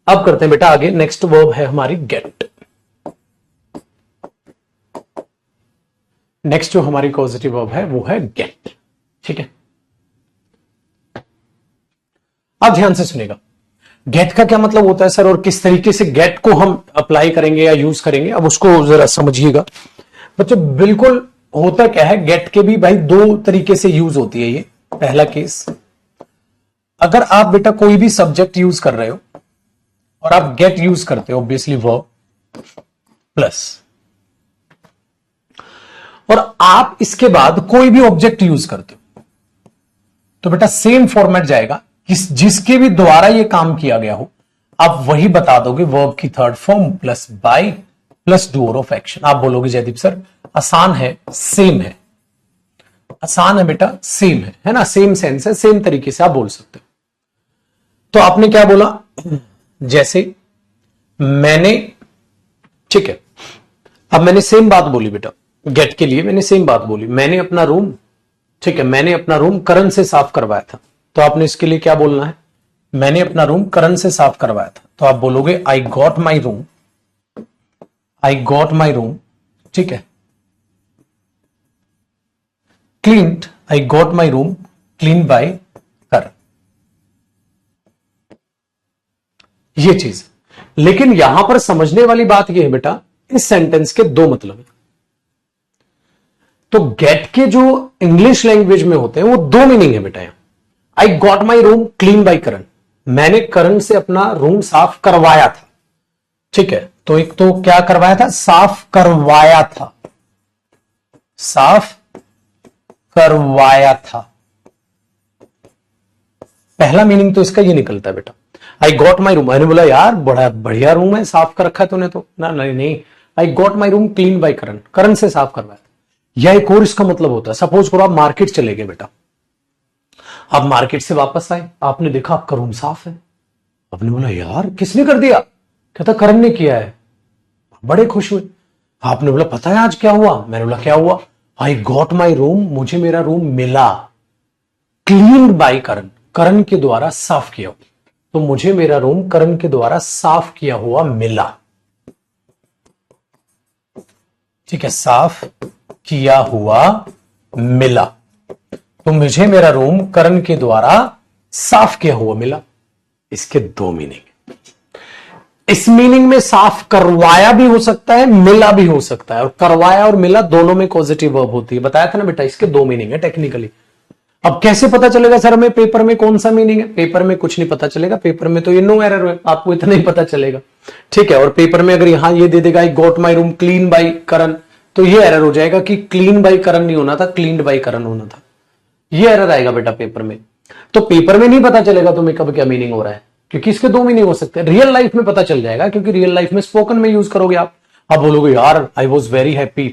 अब करते हैं बेटा आगे। नेक्स्ट वर्ब है हमारी गेट। नेक्स्ट जो हमारी पॉजिटिव वर्ब है वो है गेट। ठीक है, अब ध्यान से सुनेगा। गेट का क्या मतलब होता है सर, और किस तरीके से गेट को हम अप्लाई करेंगे या यूज करेंगे, अब उसको जरा समझिएगा बच्चों। बिल्कुल होता क्या है, गेट के भी भाई दो तरीके से यूज होती है ये। पहला केस, अगर आप बेटा कोई भी सब्जेक्ट यूज कर रहे हो और आप गेट यूज करते हो, ऑब्वियसली वर्ब प्लस, और आप इसके बाद कोई भी ऑब्जेक्ट यूज करते हो, तो बेटा सेम फॉर्मेट जाएगा जिसके भी द्वारा ये काम किया गया हो, आप वही बता दोगे वर्ब की third form plus by plus doer of action. आप बोलोगे जयदीप सर आसान है, सेम है, आसान है बेटा, सेम है ना, सेम सेंस है, सेम तरीके से आप बोल सकते हो। तो आपने क्या बोला, जैसे मैंने, ठीक है, अब मैंने सेम बात बोली बेटा, गेट के लिए मैंने सेम बात बोली, मैंने अपना रूम, ठीक है, मैंने अपना रूम करण से साफ करवाया था, तो आपने इसके लिए क्या बोलना है, मैंने अपना रूम करण से साफ करवाया था, तो आप बोलोगे I got my room, I got my room, ठीक है, cleaned, I got my room clean by Karan, ये चीज। लेकिन यहां पर समझने वाली बात यह है बेटा, इस सेंटेंस के दो मतलब है। तो गेट के जो इंग्लिश लैंग्वेज में होते हैं वो दो मीनिंग है बेटा। I got my room clean by Karan, मैंने करण से अपना रूम साफ करवाया था, ठीक है, तो एक तो क्या करवाया था, साफ करवाया था, साफ करवाया था, पहला मीनिंग तो इसका ये निकलता है बेटा। आई गॉट माई रूम, मैंने बोला यार बड़ा बढ़िया रूम है, साफ कर रखा है तूने तो ना, नहीं, I got my room clean by Karan, Karan से साफ करवाया था। यह एक और इसका मतलब होता है, सपोज करो आप मार्केट चले गए बेटा, आप मार्केट से वापस आए, आपने देखा आपका रूम साफ है, आपने बोला यार किसने कर दिया, कहता करण ने किया है, बड़े खुश हुए। आपने बोला पता है आज क्या हुआ, मैंने बोला क्या हुआ, आई गॉट माई रूम, मुझे मेरा रूम मिला, क्लीन बाय करण, करण के द्वारा साफ किया, तो मुझे मेरा रूम करण के द्वारा साफ किया हुआ मिला, ठीक है, साफ किया हुआ मिला, तो मुझे मेरा रूम करण के द्वारा साफ किया हुआ मिला। इसके दो मीनिंग, इस मीनिंग में साफ करवाया भी हो सकता है, मिला भी हो सकता है, और करवाया और मिला दोनों में पॉजिटिव वर्ब होती है, बताया था ना बेटा, इसके दो मीनिंग है टेक्निकली। अब कैसे पता चलेगा सर हमें पेपर में कौन सा मीनिंग है, पेपर में कुछ नहीं पता चलेगा, पेपर में तो ये नो एरर है, आपको इतना ही पता चलेगा, ठीक है। और पेपर में अगर यहां ये दे देगा I got my room clean by Karan, तो ये एरर हो जाएगा कि क्लीन बाय करण नहीं होना था, क्लीन्ड बाय करण होना था, ये एरर आएगा बेटा पेपर में। तो पेपर में नहीं पता चलेगा तुम्हें कब क्या मीनिंग हो रहा है, क्योंकि इसके दो मीनिंग हो सकते हैं। रियल लाइफ में पता चल जाएगा, क्योंकि रियल लाइफ में स्पोकन में यूज करोगे आप बोलोगे यार I was very happy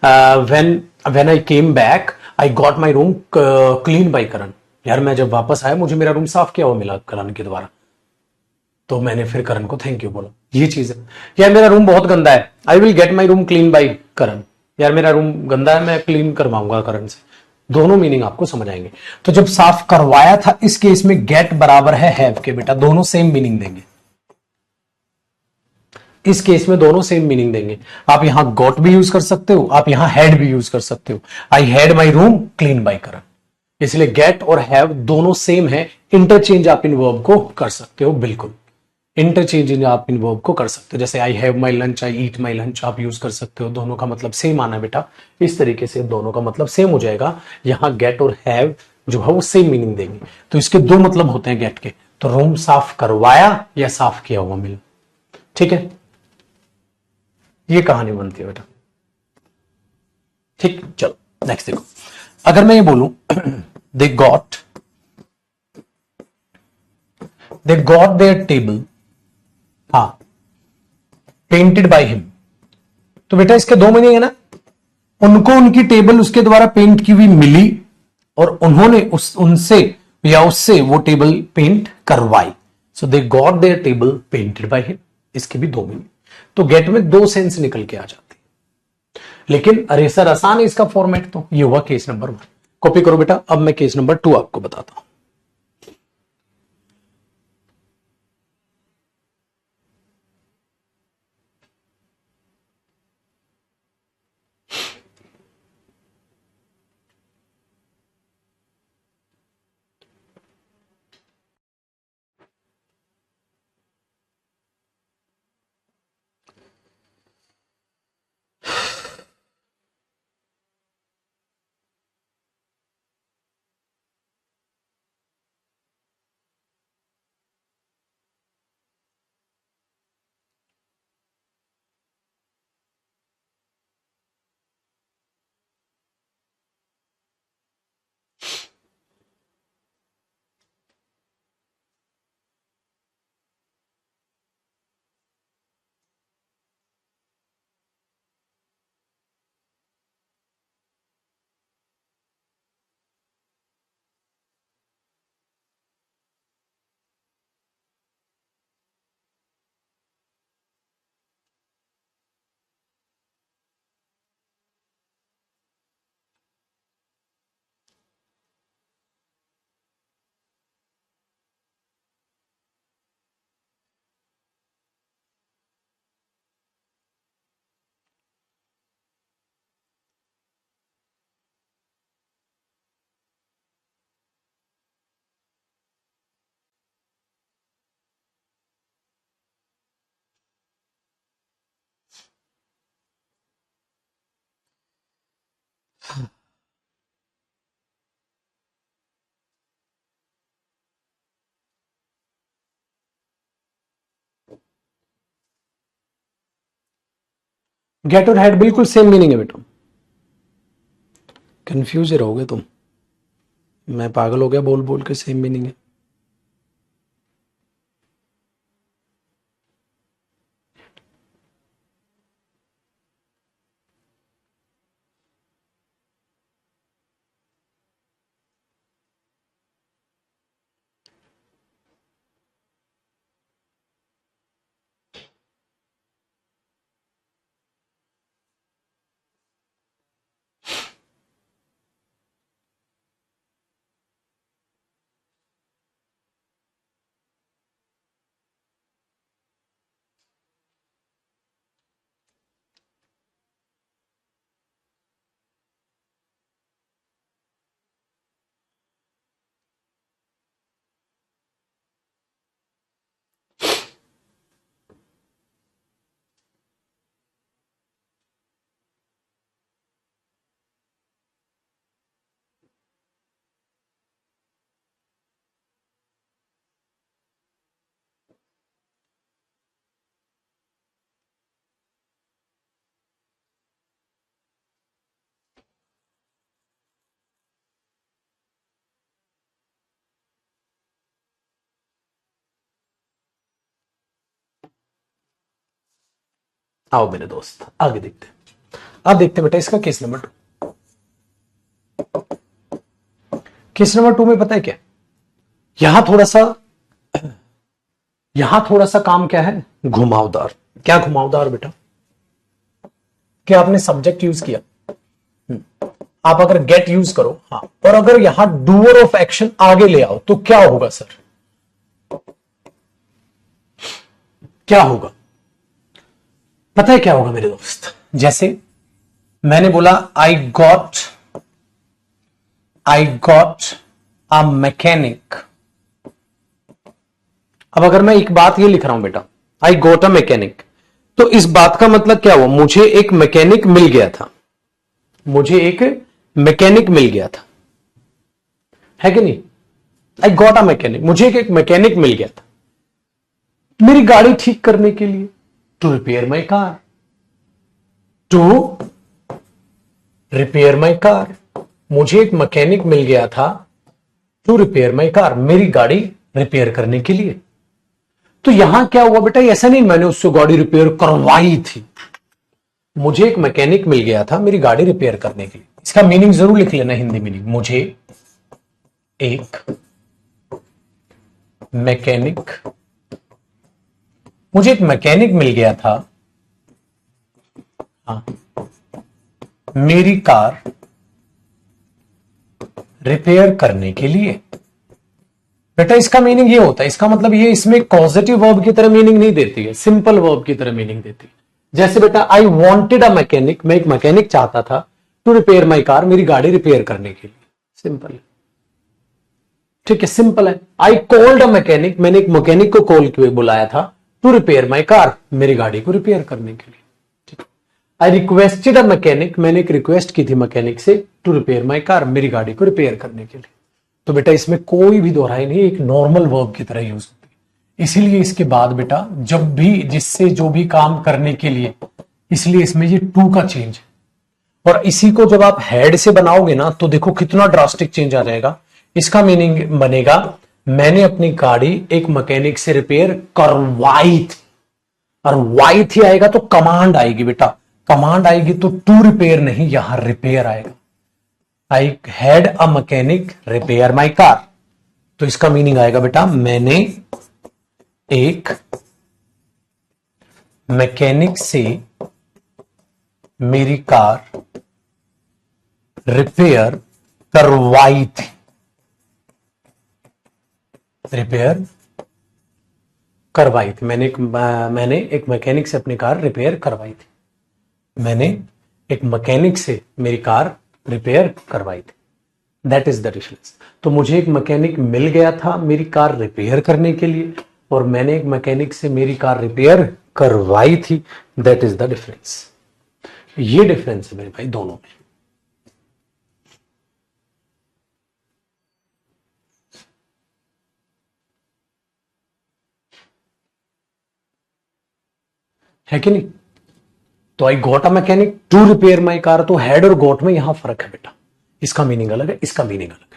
when I came back I got my room clean by Karan, यार मैं जब वापस आया मुझे मेरा रूम साफ किया हुआ मिला करण के द्वारा, तो मैंने फिर करण को थैंक यू बोला, ये चीज है। यार मेरा रूम बहुत गंदा है, I will get my room clean by Karan, यार मेरा रूम गंदा है मैं क्लीन करवाऊंगा करण से, दोनों मीनिंग आपको समझ आएंगे। तो जब साफ करवाया था इस केस में गेट बराबर है हैव के बेटा, दोनों सेम मीनिंग देंगे, इस केस में दोनों सेम मीनिंग देंगे। आप यहां गॉट भी यूज कर सकते हो, आप यहां हैड भी यूज कर सकते हो, I had my room clean by Karan, इसलिए गेट और हैव दोनों सेम है, इंटरचेंज आप इन वर्ब को कर सकते हो, बिल्कुल इंटरचेंज आप इन वर्ब को कर सकते हो। जैसे आई have my lunch, I eat my lunch आप यूज कर सकते हो, दोनों का मतलब सेम आना बेटा, इस तरीके से दोनों का मतलब सेम हो जाएगा। यहां गेट और हैव जो है वो सेम मीनिंग देंगे, तो इसके दो मतलब होते हैं गेट के, तो रूम साफ करवाया या साफ किया हुआ मिला, ठीक है, ये कहानी बनती है बेटा, ठीक। चलो नेक्स्ट देखो, अगर मैं ये बोलूं दे गॉट देयर टेबल, हाँ, पेंटेड बाय हिम, तो बेटा इसके दो मीनिंग है ना, उनको उनकी टेबल उसके द्वारा पेंट की हुई मिली और उन्होंने उनसे या उससे वो टेबल पेंट करवाई, so they got their table painted by him, इसके भी दो मीनिंग। तो गेट में दो सेंस निकल के आ जाती है, लेकिन अरे सर आसान है इसका फॉर्मेट, तो ये हुआ केस नंबर 1, कॉपी करो बेटा। अब मैं केस नंबर 2 आपको बताता हूं। गेट और हैड बिल्कुल सेम मीनिंग है बेटा, कंफ्यूज रहोगे तुम, मैं पागल हो गया बोल बोल के, सेम मीनिंग है। आओ मेरे दोस्त आगे देखते हैं। अब देखते हैं बेटा इसका केस नंबर 2। केस नंबर 2 में पता है क्या, यहां थोड़ा सा काम क्या है, घुमावदार। क्या घुमावदार बेटा, क्या आपने सब्जेक्ट यूज किया, आप अगर गेट यूज करो, हाँ, और अगर यहां डूअर ऑफ एक्शन आगे ले आओ तो क्या होगा सर, क्या होगा, पता है क्या होगा मेरे दोस्त। जैसे मैंने बोला आई गॉट अ मैकेनिक। अब अगर मैं एक बात ये लिख रहा हूं बेटा, आई गॉट अ मैकेनिक, तो इस बात का मतलब क्या हुआ, मुझे एक मैकेनिक मिल गया था, मुझे एक मैकेनिक मिल गया था, है कि नहीं। आई गॉट अ मैकेनिक, मुझे एक मैकेनिक मिल गया था मेरी गाड़ी ठीक करने के लिए, to repair my car, to repair my car. मुझे एक मैकेनिक मिल गया था टू रिपेयर माई कार, मेरी गाड़ी रिपेयर करने के लिए। तो यहां क्या हुआ बेटा, ऐसा नहीं मैंने उससे गाड़ी रिपेयर करवाई थी, मुझे एक मैकेनिक मिल गया था मेरी गाड़ी रिपेयर करने के लिए। इसका मीनिंग जरूर लिख लेना, हिंदी मीनिंग, मुझे एक मैकेनिक मुझे एक मैकेनिक मिल गया था, हाँ, मेरी कार रिपेयर करने के लिए। बेटा इसका मीनिंग ये होता है, इसका मतलब ये इसमें पॉजिटिव वर्ब की तरह मीनिंग नहीं देती है, सिंपल वर्ब की तरह मीनिंग देती है। जैसे बेटा आई वॉन्टेड अ मैकेनिक, मैं एक मैकेनिक चाहता था, टू रिपेयर माई कार, मेरी गाड़ी रिपेयर करने के लिए। सिंपल है, ठीक है, सिंपल है। आई कॉल्ड अ मैकेनिक, मैंने एक मैकेनिक को कॉल किए बुलाया था, टू रिपेयर माई कार, मेरी गाड़ी को रिपेयर करने के लिए। ठीक, आई रिक्वेस्टेड अ मैकेनिक, मैंने एक रिक्वेस्ट की थी मैकेनिक से, टू रिपेयर माई कार, मेरी गाड़ी को रिपेयर करने के लिए। तो बेटा इसमें कोई भी दोहराई नहीं, एक नॉर्मल वर्ब की तरह यूज होती है। इसीलिए इसके बाद बेटा जब भी जिससे जो भी काम करने के लिए, इसलिए इसमें ये टू का चेंज है। और इसी को जब आप हेड से बनाओगे ना तो देखो कितना ड्रास्टिक चेंज आ जाएगा। इसका मीनिंग बनेगा, मैंने अपनी गाड़ी एक मैकेनिक से रिपेयर करवाई थी, और वाई थी आएगा तो कमांड आएगी बेटा, कमांड आएगी तो टू रिपेयर नहीं, यहां रिपेयर आएगा। I had a mechanic repair my car, तो इसका मीनिंग आएगा बेटा, मैंने एक मैकेनिक से मेरी कार रिपेयर करवाई थी, रिपेयर करवाई थी, मैंने एक मैकेनिक से अपनी कार रिपेयर करवाई थी, मैंने एक मैकेनिक से मेरी कार रिपेयर करवाई थी, दैट इज द डिफरेंस। तो मुझे एक मैकेनिक मिल गया था मेरी कार रिपेयर करने के लिए, और मैंने एक मैकेनिक से मेरी कार रिपेयर करवाई थी, दैट इज द डिफरेंस। ये डिफरेंस है मेरे भाई दोनों में। है कि नहीं। तो I got a mechanic to repair my car, तो हेड और गॉट में यहां फर्क है बेटा, इसका मीनिंग अलग है, इसका मीनिंग अलग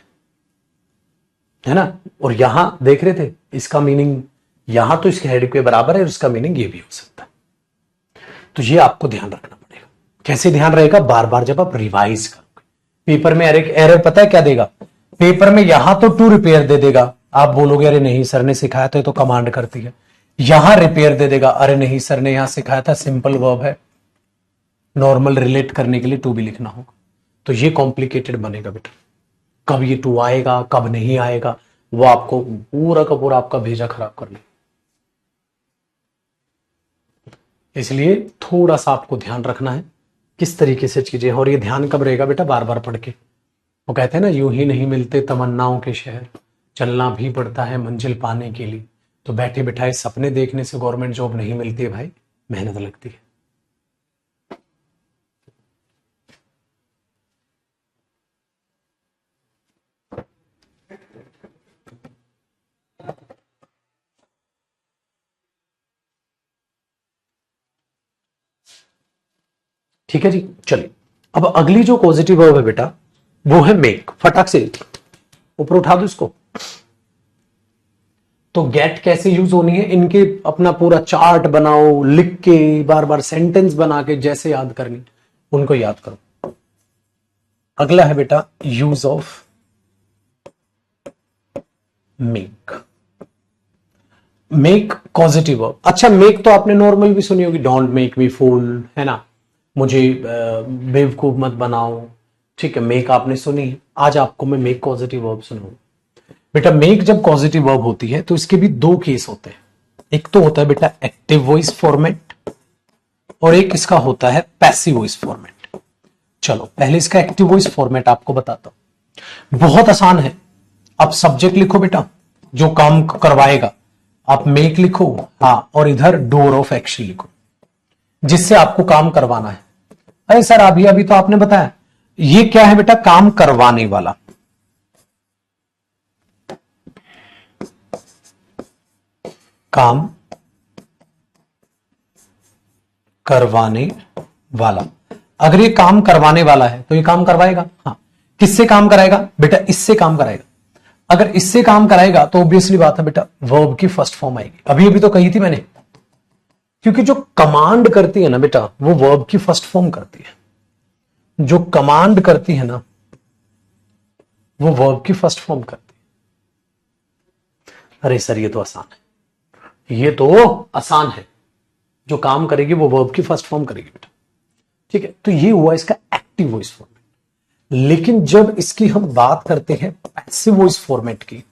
है ना। और यहां देख रहे थे इसका मीनिंग यहां तो इसके हेड के बराबर है, और इसका मीनिंग ये भी हो सकता है। तो ये आपको ध्यान रखना पड़ेगा। कैसे ध्यान रहेगा? बार बार जब आप रिवाइज करोगे। पेपर में एरर पता है क्या देगा? पेपर में यहां तो टू रिपेयर दे देगा, आप बोलोगे अरे नहीं सर ने सिखाया था, तो कमांड करती है। यहां रिपेयर दे देगा, अरे नहीं सर ने यहां सिखाया था सिंपल वर्ब है, नॉर्मल रिलेट करने के लिए टू भी लिखना होगा। तो ये कॉम्प्लिकेटेड बनेगा बेटा। कब ये टू आएगा कब नहीं आएगा, वो आपको पूरा का पूरा आपका भेजा खराब कर ले। इसलिए थोड़ा सा आपको ध्यान रखना है किस तरीके से चीजें। और ये ध्यान कब रहेगा बेटा? बार बार पढ़ के। वो कहते हैं ना, यूं ही नहीं मिलते तमन्नाओं के शहर, चलना भी पड़ता है मंजिल पाने के लिए। तो बैठे बिठाए सपने देखने से गवर्नमेंट जॉब नहीं मिलती है भाई, मेहनत लगती है। ठीक है जी, चलिए अब अगली जो पॉजिटिव वर्ब है बेटा वो है मेक। फटाक से ऊपर उठा दो इसको। तो गेट कैसे यूज होनी है, इनके अपना पूरा चार्ट बनाओ, लिख के बार बार सेंटेंस बना के जैसे याद करनी उनको याद करो। अगला है बेटा use of make. Make positive verb. अच्छा, मेक तो आपने नॉर्मल भी सुनी होगी, डोंट मेक मी फूल, है ना, मुझे बेवकूफ मत बनाओ। ठीक है, मेक आपने सुनी है। आज आपको मैं मेक पॉजिटिव वर्ब सुनाऊंगा। बेटा मेक जब पॉजिटिव वर्ब होती है तो इसके भी दो केस होते हैं। एक तो होता है बेटा एक्टिव वॉइस फॉर्मेट, और एक इसका होता है पैसिव वॉइस फॉर्मेट। चलो पहले इसका एक्टिव वॉइस फॉर्मेट आपको बताता हूं, बहुत आसान है। आप सब्जेक्ट लिखो बेटा जो काम करवाएगा, आप मेक लिखो, हाँ, और इधर डोर ऑफ एक्शन लिखो जिससे आपको काम करवाना है। अरे सर अभी अभी तो आपने बताया, ये क्या है बेटा? काम करवाने वाला। काम करवाने वाला। अगर ये काम करवाने वाला है तो ये काम करवाएगा। हाँ, किससे काम कराएगा बेटा? इससे काम कराएगा। अगर इससे काम कराएगा तो ऑब्वियसली बात है बेटा वर्ब की फर्स्ट फॉर्म आएगी। अभी अभी तो कही थी मैंने, क्योंकि जो कमांड करती है ना बेटा वो वर्ब की फर्स्ट फॉर्म करती है। जो कमांड करती है ना वो वर्ब की फर्स्ट फॉर्म करती है। अरे सर ये तो आसान है, ये तो आसान है। जो काम करेगी वो वर्ब की फर्स्ट फॉर्म करेगी बेटा। ठीक है, तो ये हुआ इसका एक्टिव वॉइस फॉर्मेट। लेकिन जब इसकी हम बात करते हैं पैसिव वॉइस फॉर्मेट की,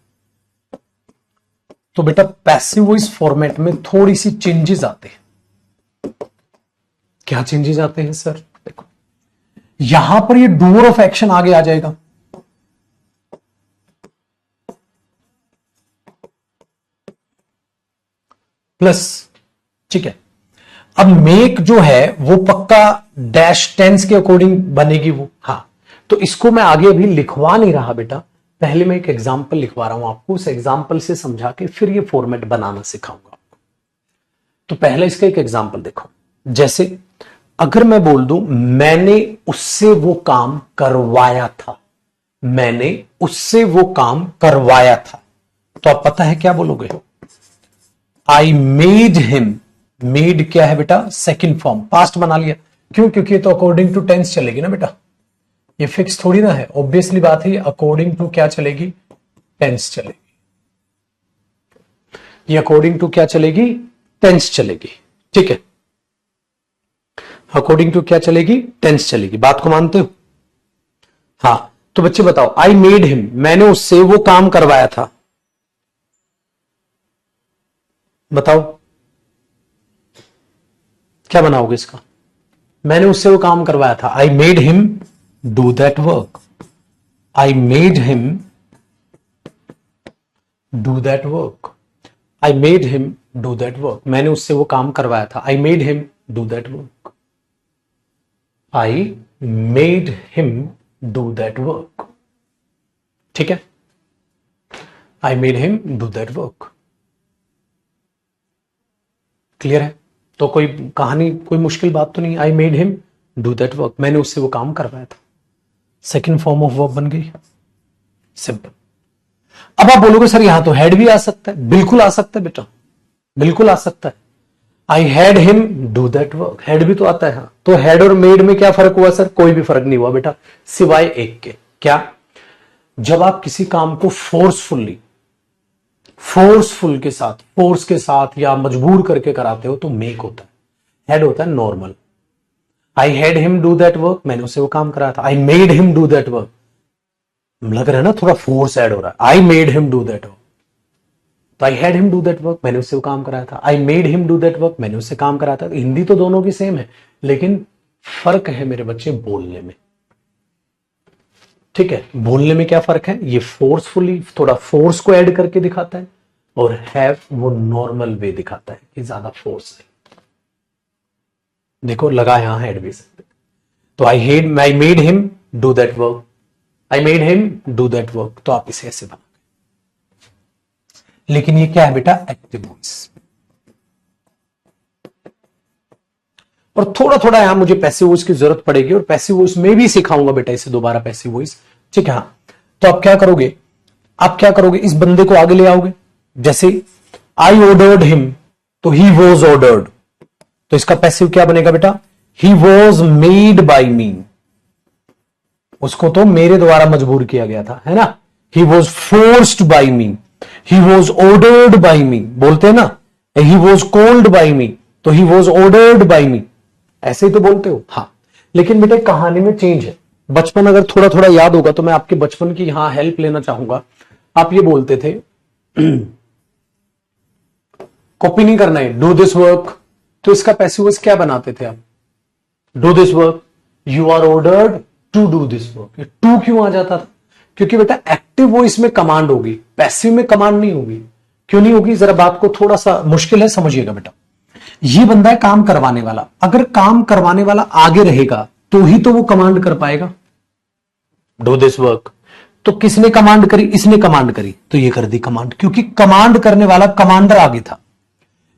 तो बेटा पैसिव वॉइस फॉर्मेट में थोड़ी सी चेंजेस आते हैं। क्या चेंजेस आते हैं सर? देखो यहां पर ये डूअर ऑफ एक्शन आगे आ जाएगा, प्लस। ठीक है, अब मेक जो है वो पक्का डैश टेंस के अकॉर्डिंग बनेगी वो। हाँ, तो इसको मैं आगे अभी लिखवा नहीं रहा बेटा, पहले मैं एक एग्जांपल लिखवा रहा हूं आपको, उस एग्जांपल से समझा के फिर ये फॉर्मेट बनाना सिखाऊंगा आपको। तो पहले इसका एक एग्जांपल देखो। जैसे अगर मैं बोल दूं मैंने उससे वो काम करवाया था, मैंने उससे वो काम करवाया था, तो आप पता है क्या बोलोगे? आई मेड हिम। मेड क्या है बेटा? सेकंड फॉर्म, पास्ट बना लिया। क्यों? क्योंकि ये तो अकॉर्डिंग टू टेंस चलेगी ना बेटा, ये फिक्स थोड़ी ना है। ऑब्वियसली बात है, अकॉर्डिंग टू क्या चलेगी? टेंस चलेगी। ये अकॉर्डिंग टू क्या चलेगी? टेंस चलेगी। ठीक है, अकॉर्डिंग टू क्या चलेगी? टेंस चलेगी। बात को मानते हो? हाँ, तो बच्चे बताओ, आई मेड हिम, मैंने उससे वो काम करवाया था। बताओ क्या बनाओगे इसका? मैंने उससे वो काम करवाया था, I made him do that work. I made him do that work. I made him do that work. मैंने उससे वो काम करवाया था, I made him do that work. I made him do that work. ठीक है, I made him do that work. Clear है? तो कोई कहानी, कोई मुश्किल बात तो नहीं। आई made him do that work, मैंने उससे वो काम करवाया था। सेकेंड फॉर्म ऑफ वर्ब बन गई, सिंपल। अब आप बोलोगे सर यहां तो हैड भी आ सकता है। बिल्कुल आ सकता है बेटा, बिल्कुल आ सकता है। आई had him do that work, had भी तो आता है। हाँ, तो हैड और मेड में क्या फर्क हुआ सर? कोई भी फर्क नहीं हुआ बेटा, सिवाय एक के। क्या? जब आप किसी काम को फोर्सफुल के साथ, फोर्स के साथ या मजबूर करके कराते हो तो मेक होता है, हैड होता है normal. I had him do that work, मैंने उसे वो काम कराया था। I made him do that work, लग रहा है ना थोड़ा फोर्स ऐड हो रहा है। I made him do that work, तो I had him do that work, मैंने उससे वो काम कराया था। I made him do that work, मैंने उससे काम कराया था। हिंदी तो दोनों की सेम है, लेकिन फर्क है मेरे बच्चे बोलने में। ठीक है, बोलने में क्या फर्क है? ये फोर्सफुली, थोड़ा फोर्स को ऐड करके दिखाता है, और हैव वो नॉर्मल वे दिखाता है कि ज्यादा फोर्स नहीं। देखो लगा यहां हैड भी सकते। तो आई made him do that work, I made him do that work, तो आप इसे ऐसे बना। लेकिन ये क्या है बेटा? Active voice. और थोड़ा थोड़ा यहां मुझे पैसिव वॉइस की जरूरत पड़ेगी, और पैसिव वॉइस में भी सिखाऊंगा बेटा इसे दोबारा, पैसिव वॉइस। ठीक है, तो आप क्या करोगे? इस बंदे को आगे ले आओगे। जैसे आई ऑर्डर्ड हिम, तो ही वॉज ऑर्डर्ड, तो इसका पैसिव क्या बनेगा बेटा? ही वॉज मेड बाई मी, उसको तो मेरे द्वारा मजबूर किया गया था, है ना। He was forced by me, he was ordered by me, बोलते हैं ना। He was called by me, तो he was ordered by me, ऐसे ही तो बोलते हो। हाँ, लेकिन बेटे कहानी में चेंज है। बचपन अगर थोड़ा थोड़ा याद होगा तो मैं आपके बचपन की यहां हेल्प लेना चाहूंगा। आप ये बोलते थे कॉपी नहीं करना है, डू दिस वर्क, तो इसका पैसिव वॉइस क्या बनाते थे आप? Do this work, you are ordered to do this work. ये टू क्यों आ जाता था? क्योंकि बेटा एक्टिव वॉइस में कमांड होगी, पैसिव में कमांड नहीं होगी। क्यों नहीं होगी? जरा बात को थोड़ा सा मुश्किल है, समझिएगा बेटा। ये बंदा है काम करवाने वाला, अगर काम करवाने वाला आगे रहेगा तो ही तो वो कमांड कर पाएगा। डू दिस वर्क, तो किसने कमांड करी? इसने कमांड करी, तो ये कर दी कमांड, क्योंकि कमांड करने वाला कमांडर आगे था।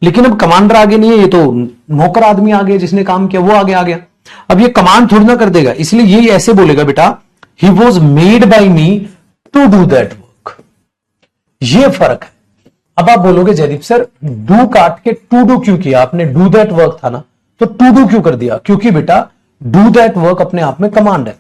लेकिन अब कमांडर आगे नहीं है, ये तो नौकर आदमी आगे, जिसने काम किया वो आगे आ गया। अब ये कमांड थोड़ी ना कर देगा, इसलिए ये ऐसे बोलेगा बेटा, he was made by me to do that work. ये फर्क है। अब आप बोलोगे जयदीप सर डू काट के टू डू क्यों किया आपने? डू दैट वर्क था ना, तो टू डू क्यों कर दिया? क्योंकि बेटा डू दैट वर्क अपने आप में कमांड है।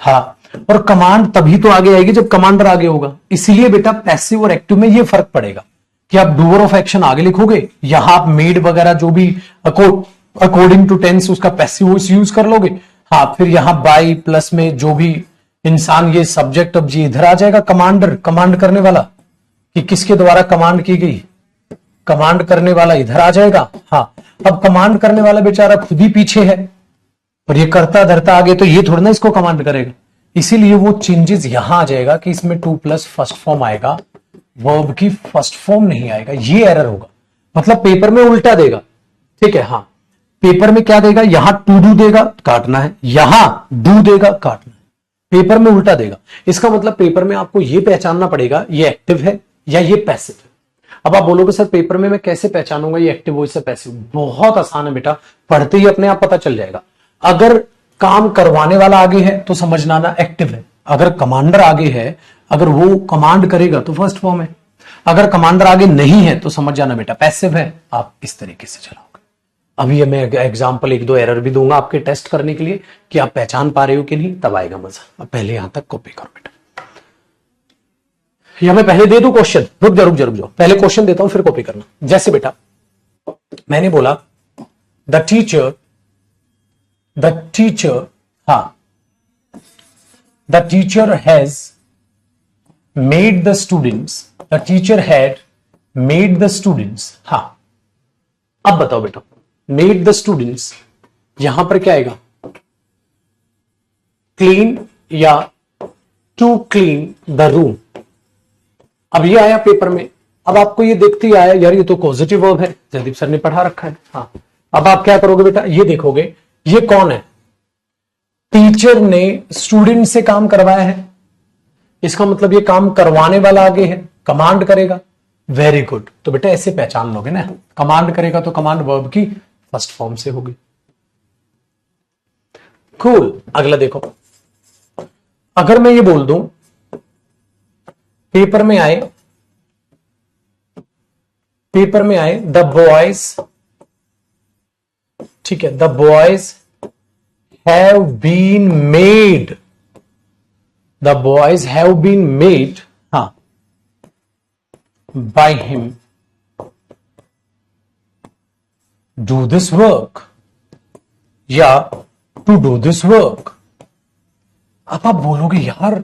हाँ, और कमांड तभी तो आगे आएगी जब कमांडर आगे होगा। इसीलिए बेटा पैसिव और एक्टिव में ये फर्क पड़ेगा कि आप डूअर ऑफ एक्शन आगे लिखोगे, यहां आप मेड वगैरह जो भी अकॉर्डिंग टू टेंस उसका पैसिव वॉइस यूज कर लोगे। हाँ, फिर यहां बाई प्लस में जो भी इंसान, ये सब्जेक्ट अब जी इधर आ जाएगा, कमांडर, कमांड करने वाला, कि किसके द्वारा कमांड की गई, कमांड करने वाला इधर आ जाएगा। हाँ, अब कमांड करने वाला बेचारा खुद ही पीछे है और ये करता धरता आगे, तो ये थोड़ा ना इसको कमांड करेगा। इसीलिए वो चेंजेस यहां आ जाएगा कि इसमें टू प्लस फर्स्ट फॉर्म आएगा, वर्ब की फर्स्ट फॉर्म नहीं आएगा। ये एरर होगा, मतलब पेपर में उल्टा देगा। ठीक है, हाँ, पेपर में क्या देगा? यहां टू डू देगा, काटना है, यहां डू देगा, काटना है। पेपर में उल्टा देगा। इसका मतलब पेपर में आपको यह पहचानना पड़ेगा ये एक्टिव है या ये पैसिव है। अब आप बोलोगे सर पेपर में मैं कैसे पहचानूंगा ये एक्टिव वॉइस से पैसिव? बहुत आसान है बेटा, पढ़ते ही अपने आप पता चल जाएगा। अगर काम करवाने वाला आगे है तो समझना ना एक्टिव है, अगर कमांडर आगे है, अगर वो कमांड करेगा तो फर्स्ट फॉर्म है, अगर कमांडर आगे नहीं है तो समझ जाना बेटा पैसिव है। आप इस तरीके से चलाओगे। अभी मैं एग्जांपल एक दो एरर भी दूंगा आपके टेस्ट करने के लिए कि आप पहचान पा रहे हो कि नहीं, तब आएगा मजा। अब पहले यहां तक कॉपी करो बेटा, या मैं पहले दे दूं क्वेश्चन? रुक जाओ, पहले क्वेश्चन देता हूं फिर कॉपी करना। जैसे बेटा मैंने बोला द टीचर, हाँ, the teacher has made the students, the teacher had made the students. हाँ, अब बताओ बेटा मेड द स्टूडेंट्स यहां पर क्या आएगा? क्लीन या टू क्लीन द रूम। अब ये आया पेपर में, अब आपको ये देखते ही आया यार ये तो पॉजिटिव वर्ब है, जयदीप सर ने पढ़ा रखा है। हाँ, अब आप क्या करोगे बेटा? ये देखोगे ये कौन है? टीचर ने स्टूडेंट से काम करवाया है, इसका मतलब ये काम करवाने वाला आगे है, कमांड करेगा। Very good. तो बेटा ऐसे पहचान लोगे ना, कमांड करेगा तो कमांड वर्ब की फर्स्ट फॉर्म से होगी। कूल। अगला देखो, अगर मैं ये बोल दूं पेपर में आए, पेपर में आए द बॉयज, ठीक है, the boys have been made, the boys have been made, हाँ, by him do this work, या टू डू दिस वर्क। अब आप बोलोगे यार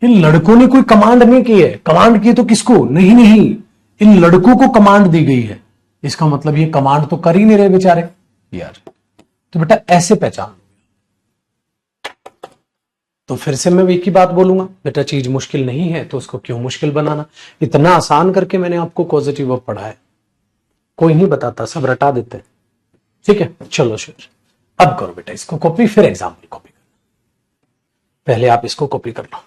इन लड़कों ने कोई कमांड नहीं की है, कमांड की तो किसको, नहीं नहीं, इन लड़कों को कमांड दी गई है, इसका मतलब ये कमांड तो कर ही नहीं रहे बेचारे यार। तो बेटा ऐसे पहचान। तो फिर से मैं एक ही बात बोलूंगा, बेटा चीज मुश्किल नहीं है तो उसको क्यों मुश्किल बनाना, इतना आसान करके मैंने आपको पॉजिटिव वर्ब पढ़ा है, कोई नहीं बताता, सब रटा देते हैं। ठीक है, चलो शुरू। अब करो बेटा इसको कॉपी, फिर एग्जाम्पल कॉपी करो, पहले आप इसको कॉपी कर लो।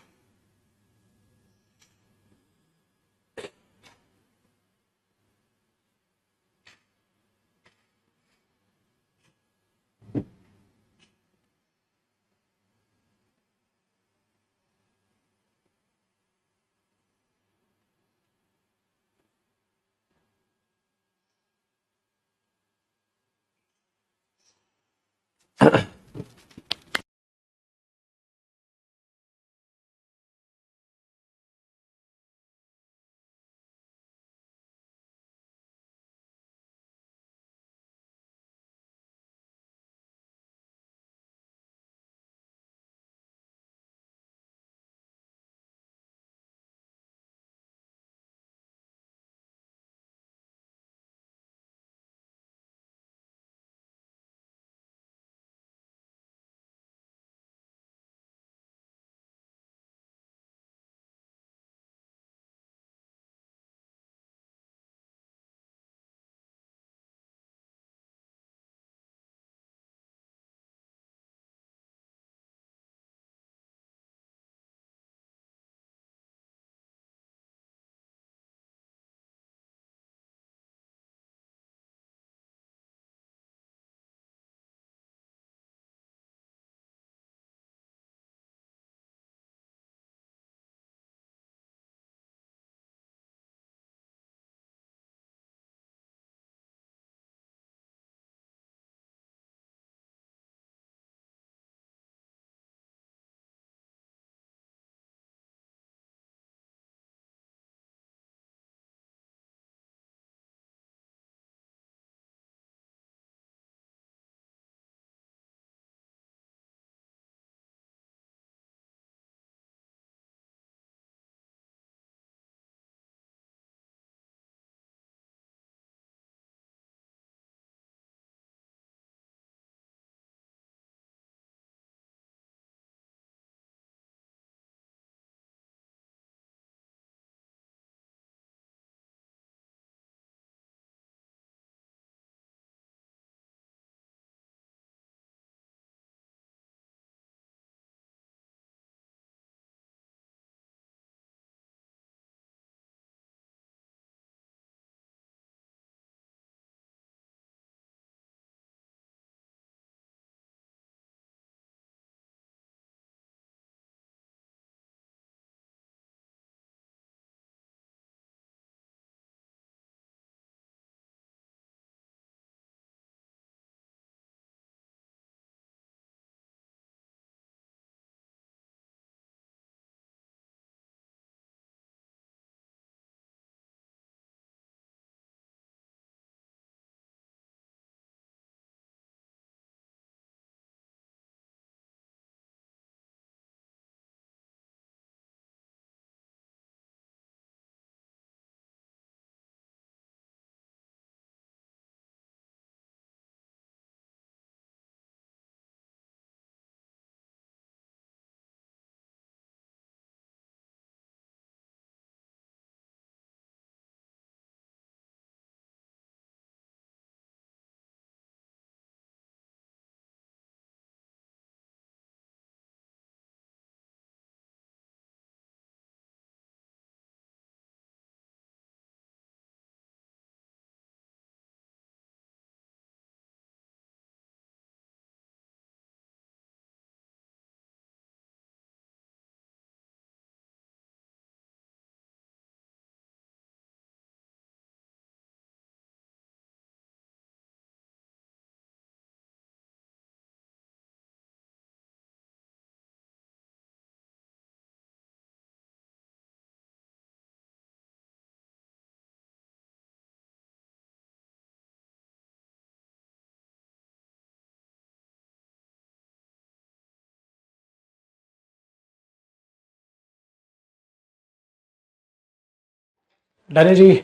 डन है जी।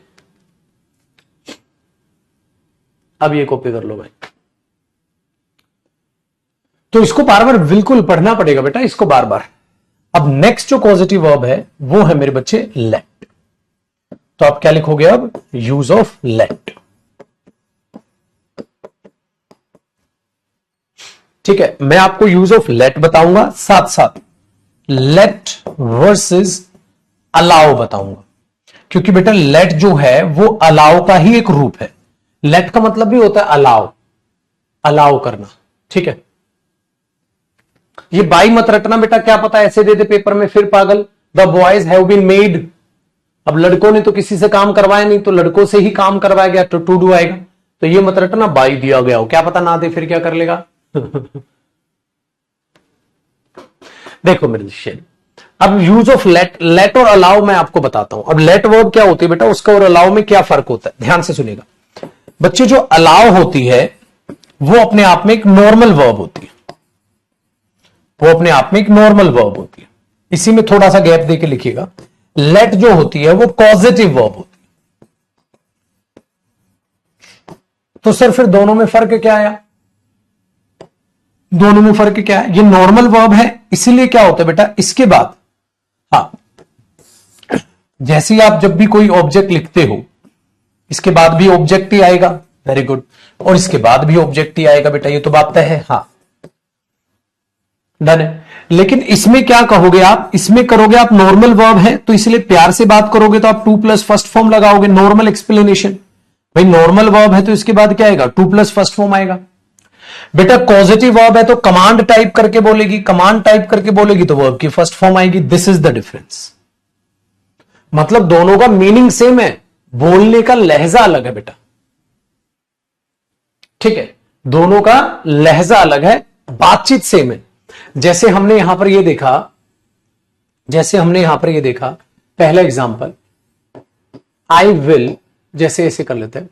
अब ये कॉपी कर लो भाई। तो इसको बार बार बिल्कुल पढ़ना पड़ेगा बेटा, इसको बार बार। अब नेक्स्ट जो पॉजिटिव वर्ब है वो है मेरे बच्चे लेट। तो आप क्या लिखोगे अब? Use of let. ठीक है, मैं आपको यूज ऑफ लेट बताऊंगा, साथ साथ लेट वर्सेस अलाउ बताऊंगा। क्योंकि बेटा लेट जो है वो अलाउ का ही एक रूप है। लेट का मतलब भी होता है अलाउ, अलाउ करना। ठीक है, ये बाई मत रटना बेटा, क्या पता ऐसे दे दे पेपर में फिर पागल। The boys have been made. अब लड़कों ने तो किसी से काम करवाया नहीं, तो लड़कों से ही काम करवाया गया, तो टू डू आएगा। तो ये मत रटना बाई दिया गया हो, क्या पता ना दे फिर क्या कर लेगा। देखो मेरे शिष्य, अब यूज ऑफ लेट, लेट और अलाउ मैं आपको बताता हूं। अब लेट वर्ब क्या होती है बेटा, उसका और अलाउ में क्या फर्क होता है, ध्यान से सुनिएगा बच्चे। जो अलाउ होती है वो अपने आप में एक नॉर्मल वर्ब होती है, वो अपने आप में एक नॉर्मल वर्ब होती है। इसी में थोड़ा सा गैप देके लिखिएगा। लेट जो होती है वो पॉजिटिव वर्ब होती है। तो सर फिर दोनों में फर्क क्या आया? दोनों में फर्क क्या है? ये नॉर्मल वर्ब है, इसीलिए क्या होता है बेटा, इसके बाद हाँ, जैसे ही आप जब भी कोई ऑब्जेक्ट लिखते हो इसके बाद भी ऑब्जेक्ट ही आएगा। Very good. और इसके बाद भी ऑब्जेक्ट ही आएगा बेटा, ये तो बात तय है। हाँ डन है। लेकिन इसमें क्या कहोगे आप? इसमें करोगे आप नॉर्मल वर्ब है तो इसलिए प्यार से बात करोगे तो आप टू प्लस फर्स्ट फॉर्म लगाओगे, नॉर्मल एक्सप्लेनेशन। भाई नॉर्मल वर्ब है तो इसके बाद क्या आएगा? टू प्लस फर्स्ट फॉर्म आएगा। बेटा पॉजिटिव वर्ब है तो कमांड टाइप करके बोलेगी, कमांड टाइप करके बोलेगी तो वर्ब की फर्स्ट फॉर्म आएगी। This is the difference. मतलब दोनों का मीनिंग सेम है, बोलने का लहजा अलग है बेटा। ठीक है, दोनों का लहजा अलग है, बातचीत सेम है। जैसे हमने यहां पर ये देखा, जैसे हमने यहां पर ये देखा, पहला एग्जांपल आई विल, जैसे ऐसे कर लेते हैं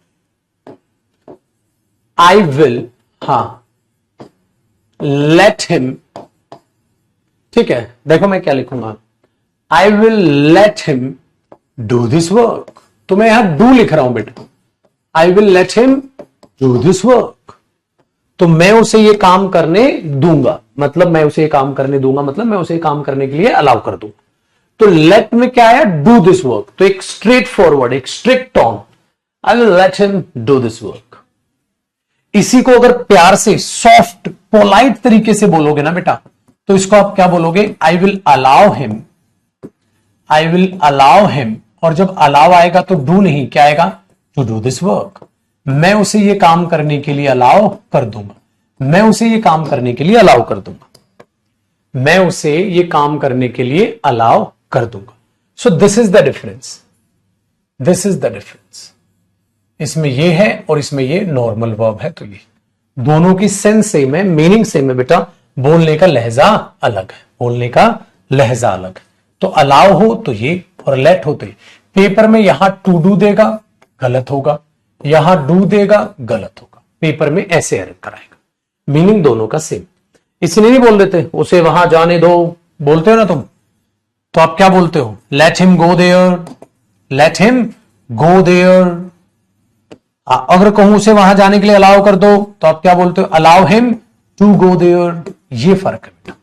आई विल, हां लेट हिम। ठीक है, देखो मैं क्या लिखूंगा, I will let him do this work. तो मैं यहां डू लिख रहा हूं बेटा, I will let him do this work. तो मैं उसे ये काम करने दूंगा, मतलब मैं उसे ये काम करने दूंगा, मतलब मैं उसे काम करने के लिए अलाउ कर दूंगा। तो लेट में क्या आया? Do this work. तो एक स्ट्रेट फॉरवर्ड, एक strict tone, I will let him do this work. इसी को अगर प्यार से सॉफ्ट पोलाइट तरीके से बोलोगे ना बेटा, तो इसको आप क्या बोलोगे? I will allow him, I will allow him. और जब अलाउ आएगा तो डू नहीं, क्या आएगा? To do this work. मैं उसे ये काम करने के लिए अलाउ कर दूंगा, मैं उसे ये काम करने के लिए अलाउ कर दूंगा, मैं उसे ये काम करने के लिए अलाउ कर दूंगा। So this is the difference, this is the difference. इसमें ये है और इसमें ये नॉर्मल वर्ब है। तो ये दोनों की सेंस सेम है, मीनिंग सेम है बेटा, बोलने का लहजा अलग है, बोलने का लहजा अलग है। तो अलाउ हो तो ये और लेट हो तो ये। पेपर में यहां टू डू देगा गलत होगा, यहां डू देगा गलत होगा, पेपर में ऐसे एरर कराएगा। मीनिंग दोनों का सेम। इसलिए नहीं बोल देते उसे वहां जाने दो, बोलते हो ना तुम, तो आप क्या बोलते हो? Let him go there, let him go there. अगर कहूं उसे वहां जाने के लिए अलाउ कर दो तो आप क्या बोलते हो? Allow him to go there. ये फर्क है बेटा,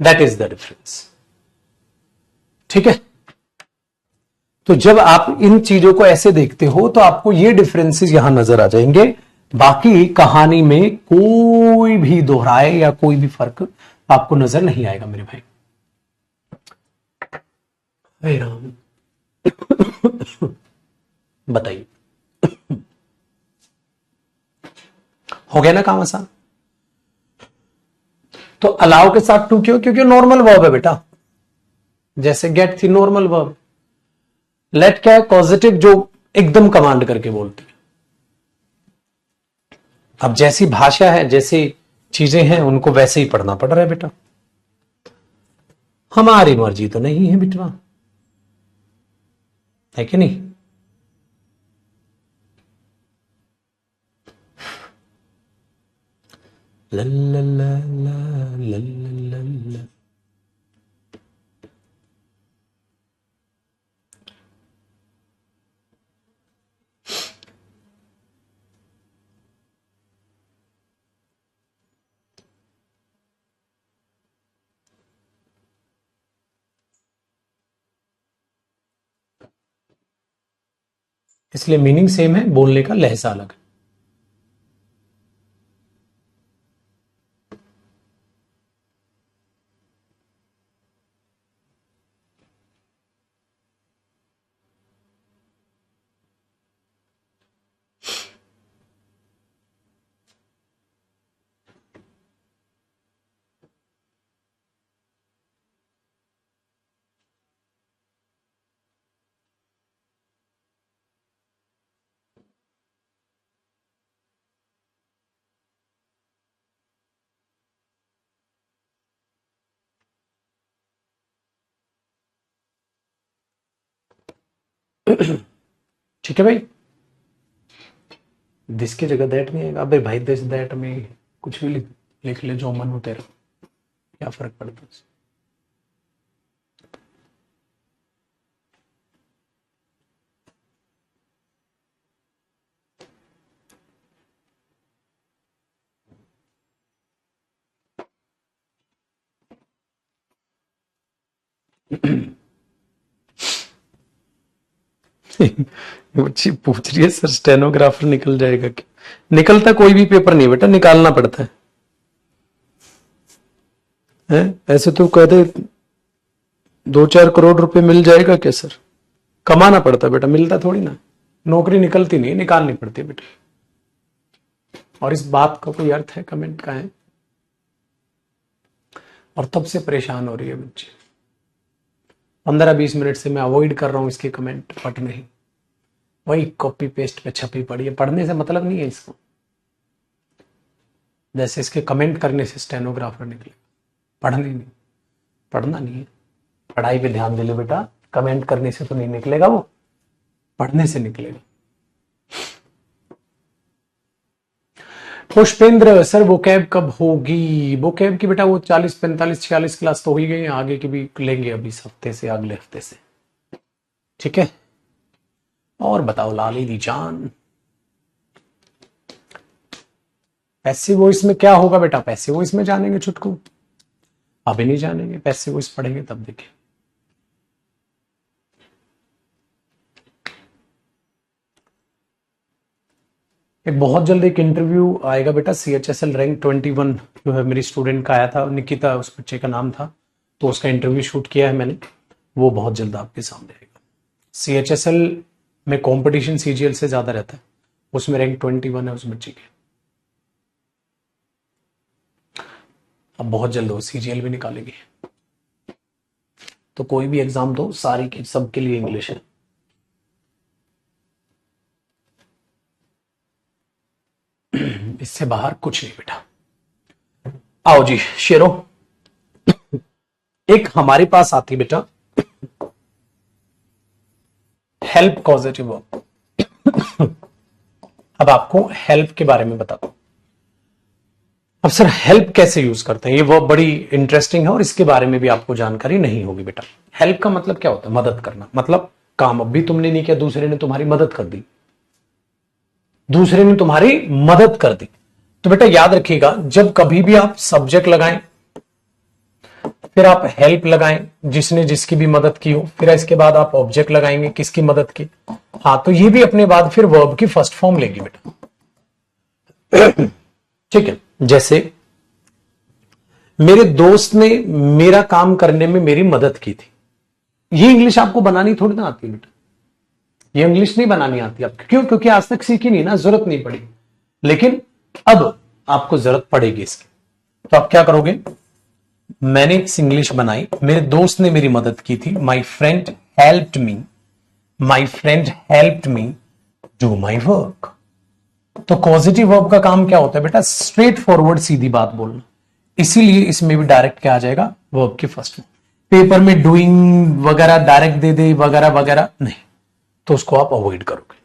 दैट इज द डिफरेंस। ठीक है, तो जब आप इन चीजों को ऐसे देखते हो तो आपको ये डिफरेंसेस यहां नजर आ जाएंगे। बाकी कहानी में कोई भी दोहराए या कोई भी फर्क आपको नजर नहीं आएगा मेरे भाई। हे राम, बताइए, हो गया ना काम आसान? तो अलाउ के साथ टू क्यों? क्योंकि नॉर्मल वर्ब है बेटा, जैसे गेट थी नॉर्मल वर्ब। लेट क्या है? पॉजिटिव, जो एकदम कमांड करके बोलती है। अब जैसी भाषा है, जैसी चीजें हैं, उनको वैसे ही पढ़ना पड़ रहा है बेटा। हमारी मर्जी तो नहीं है बिटवा, है कि नहीं? इसलिए मीनिंग सेम है, बोलने का लहजा अलग है। ठीक है भाई, दिस की जगह दैट नहीं आएगा। अबे भाई दिस दैट में कुछ भी लिख ले जो मन हो तेरा, क्या फर्क पड़ता है। बच्ची पूछ रही है सर स्टेनोग्राफर निकल जाएगा क्या? निकलता कोई भी पेपर नहीं बेटा, निकालना पड़ता है? ऐसे तो कहते 2-4 करोड़ रुपए मिल जाएगा क्या सर? कमाना पड़ता बेटा, मिलता थोड़ी ना। नौकरी निकलती नहीं, निकालनी पड़ती है बेटा। और इस बात का कोई अर्थ है कमेंट का है? और तब से परेशान हो रही है बच्ची, 15-20 मिनट से मैं अवॉइड कर रहा हूं इसके कमेंट, बट नहीं, वही कॉपी पेस्ट पे छपी पड़ी है। पढ़ने से मतलब नहीं है इसको, जैसे इसके कमेंट करने से स्टेनोग्राफर निकले, पढ़ने नहीं, पढ़ना नहीं है। पढ़ाई पे ध्यान दे ले बेटा, कमेंट करने से तो नहीं निकलेगा, वो पढ़ने से निकलेगा। पुष्पेंद्र सर वो कैब कब होगी? वो कैब की बेटा वो 40, 45, 46 क्लास तो हो ही गई, आगे की भी लेंगे अभी इस हफ्ते से, अगले हफ्ते से। ठीक है, और बताओ लाली दी जान, पैसिव वॉइस में क्या होगा बेटा? पैसिव वॉइस में जानेंगे छुटकू, अभी नहीं जानेंगे, पैसिव वॉइस पढ़ेंगे तब देखें। एक बहुत जल्द एक इंटरव्यू आएगा बेटा, CHSL रैंक 21 जो है मेरी स्टूडेंट का आया था, निकिता उस बच्चे का नाम था, तो उसका इंटरव्यू शूट किया है मैंने, वो बहुत जल्द आपके सामने आएगा। CHSL में कंपटीशन CGL से ज्यादा रहता है, उसमें रैंक 21 है उस बच्चे की। अब बहुत जल्द वो CGL भी निकालेगी, तो कोई भी एग्जाम दो, सारी के सबके लिए इंग्लिश है। इससे बाहर कुछ नहीं बेटा। आओ जी शेरो, एक हमारे पास आती बेटा हेल्प कॉजेटिव वर्ब। अब आपको हेल्प के बारे में बताता हूं। अब सर हेल्प कैसे यूज करते हैं, ये वर्ब बड़ी इंटरेस्टिंग है और इसके बारे में भी आपको जानकारी नहीं होगी बेटा। हेल्प का मतलब क्या होता है? मदद करना, मतलब काम अब भी तुमने नहीं किया, दूसरे ने तुम्हारी मदद कर दी, दूसरे ने तुम्हारी मदद कर दी। तो बेटा याद रखिएगा, जब कभी भी आप सब्जेक्ट लगाएं, फिर आप हेल्प लगाएं जिसने जिसकी भी मदद की हो, फिर इसके बाद आप ऑब्जेक्ट लगाएंगे किसकी मदद की। हाँ, तो ये भी अपने बाद फिर वर्ब की फर्स्ट फॉर्म लेगी बेटा। ठीक है, जैसे मेरे दोस्त ने मेरा काम करने में मेरी मदद की थी, ये इंग्लिश आपको बनानी थोड़ी ना आती बेटा, ये इंग्लिश नहीं बनानी आती आपको। क्यों? क्योंकि आज तक सीखी नहीं ना, जरूरत नहीं पड़ी, लेकिन अब आपको जरूरत पड़ेगी इसकी। तो आप क्या करोगे? मैंने इंग्लिश बनाई, मेरे दोस्त ने मेरी मदद की थी, my friend helped me, my friend helped me do my work. तो पॉजिटिव वर्ब का काम क्या होता है बेटा? स्ट्रेट फॉरवर्ड, सीधी बात बोलना, इसीलिए इसमें भी डायरेक्ट क्या आ जाएगा? वर्ब के फर्स्ट में। पेपर में डूइंग वगैरह डायरेक्ट दे दे वगैरह वगैरह नहीं, तो उसको आप अवॉइड करोगे।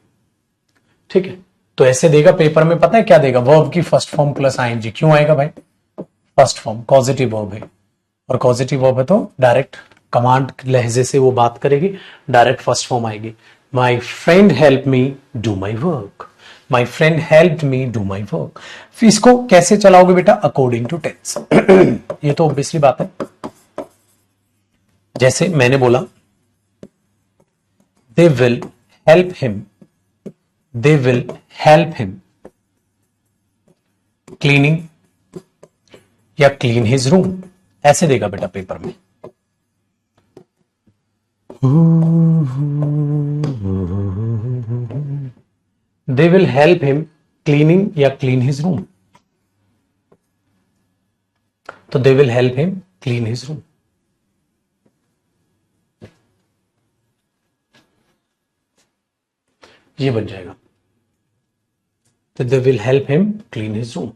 ठीक है, तो ऐसे देगा पेपर में, पता है क्या देगा? वर्ब की फर्स्ट फॉर्म प्लस ING। क्यों आएगा भाई? फर्स्ट फॉर्म पॉजिटिव वर्ब है, और पॉजिटिव वर्ब है तो डायरेक्ट कमांड लहजे से वो बात करेगी, डायरेक्ट फर्स्ट फॉर्म आएगी। My friend help me do my work, my friend help me do my work. फिर इसको कैसे चलाओगे बेटा? According to tense. ये तो ऑब्वियसली बात है। जैसे मैंने बोला they will help him they will help him cleaning या क्लीन हिज रूम, ऐसे देगा बेटा पेपर में। They will help him cleaning या क्लीन हिज रूम, तो they will help him clean his room. ये बन जाएगा, तो they will help him clean his room.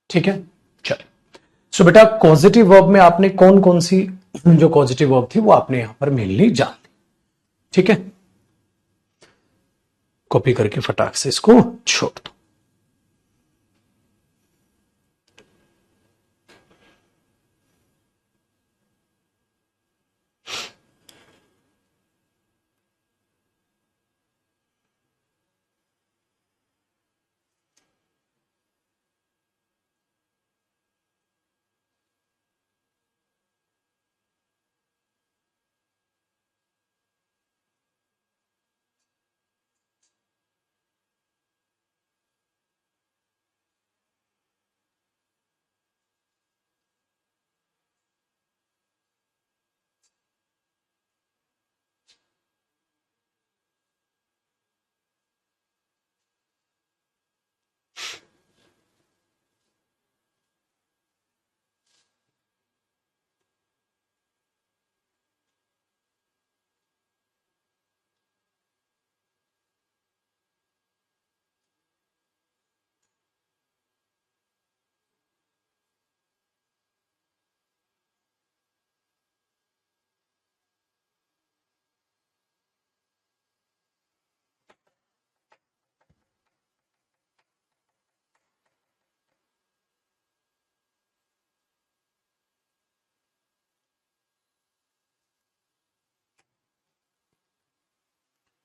ठीक है, चलिए। सो बेटा पॉजिटिव वर्ब में आपने कौन कौन सी जो पॉजिटिव वर्ब थी वो आपने यहां पर मेनली जान ली। ठीक है, कॉपी करके फटाक से इसको छोड़ दो।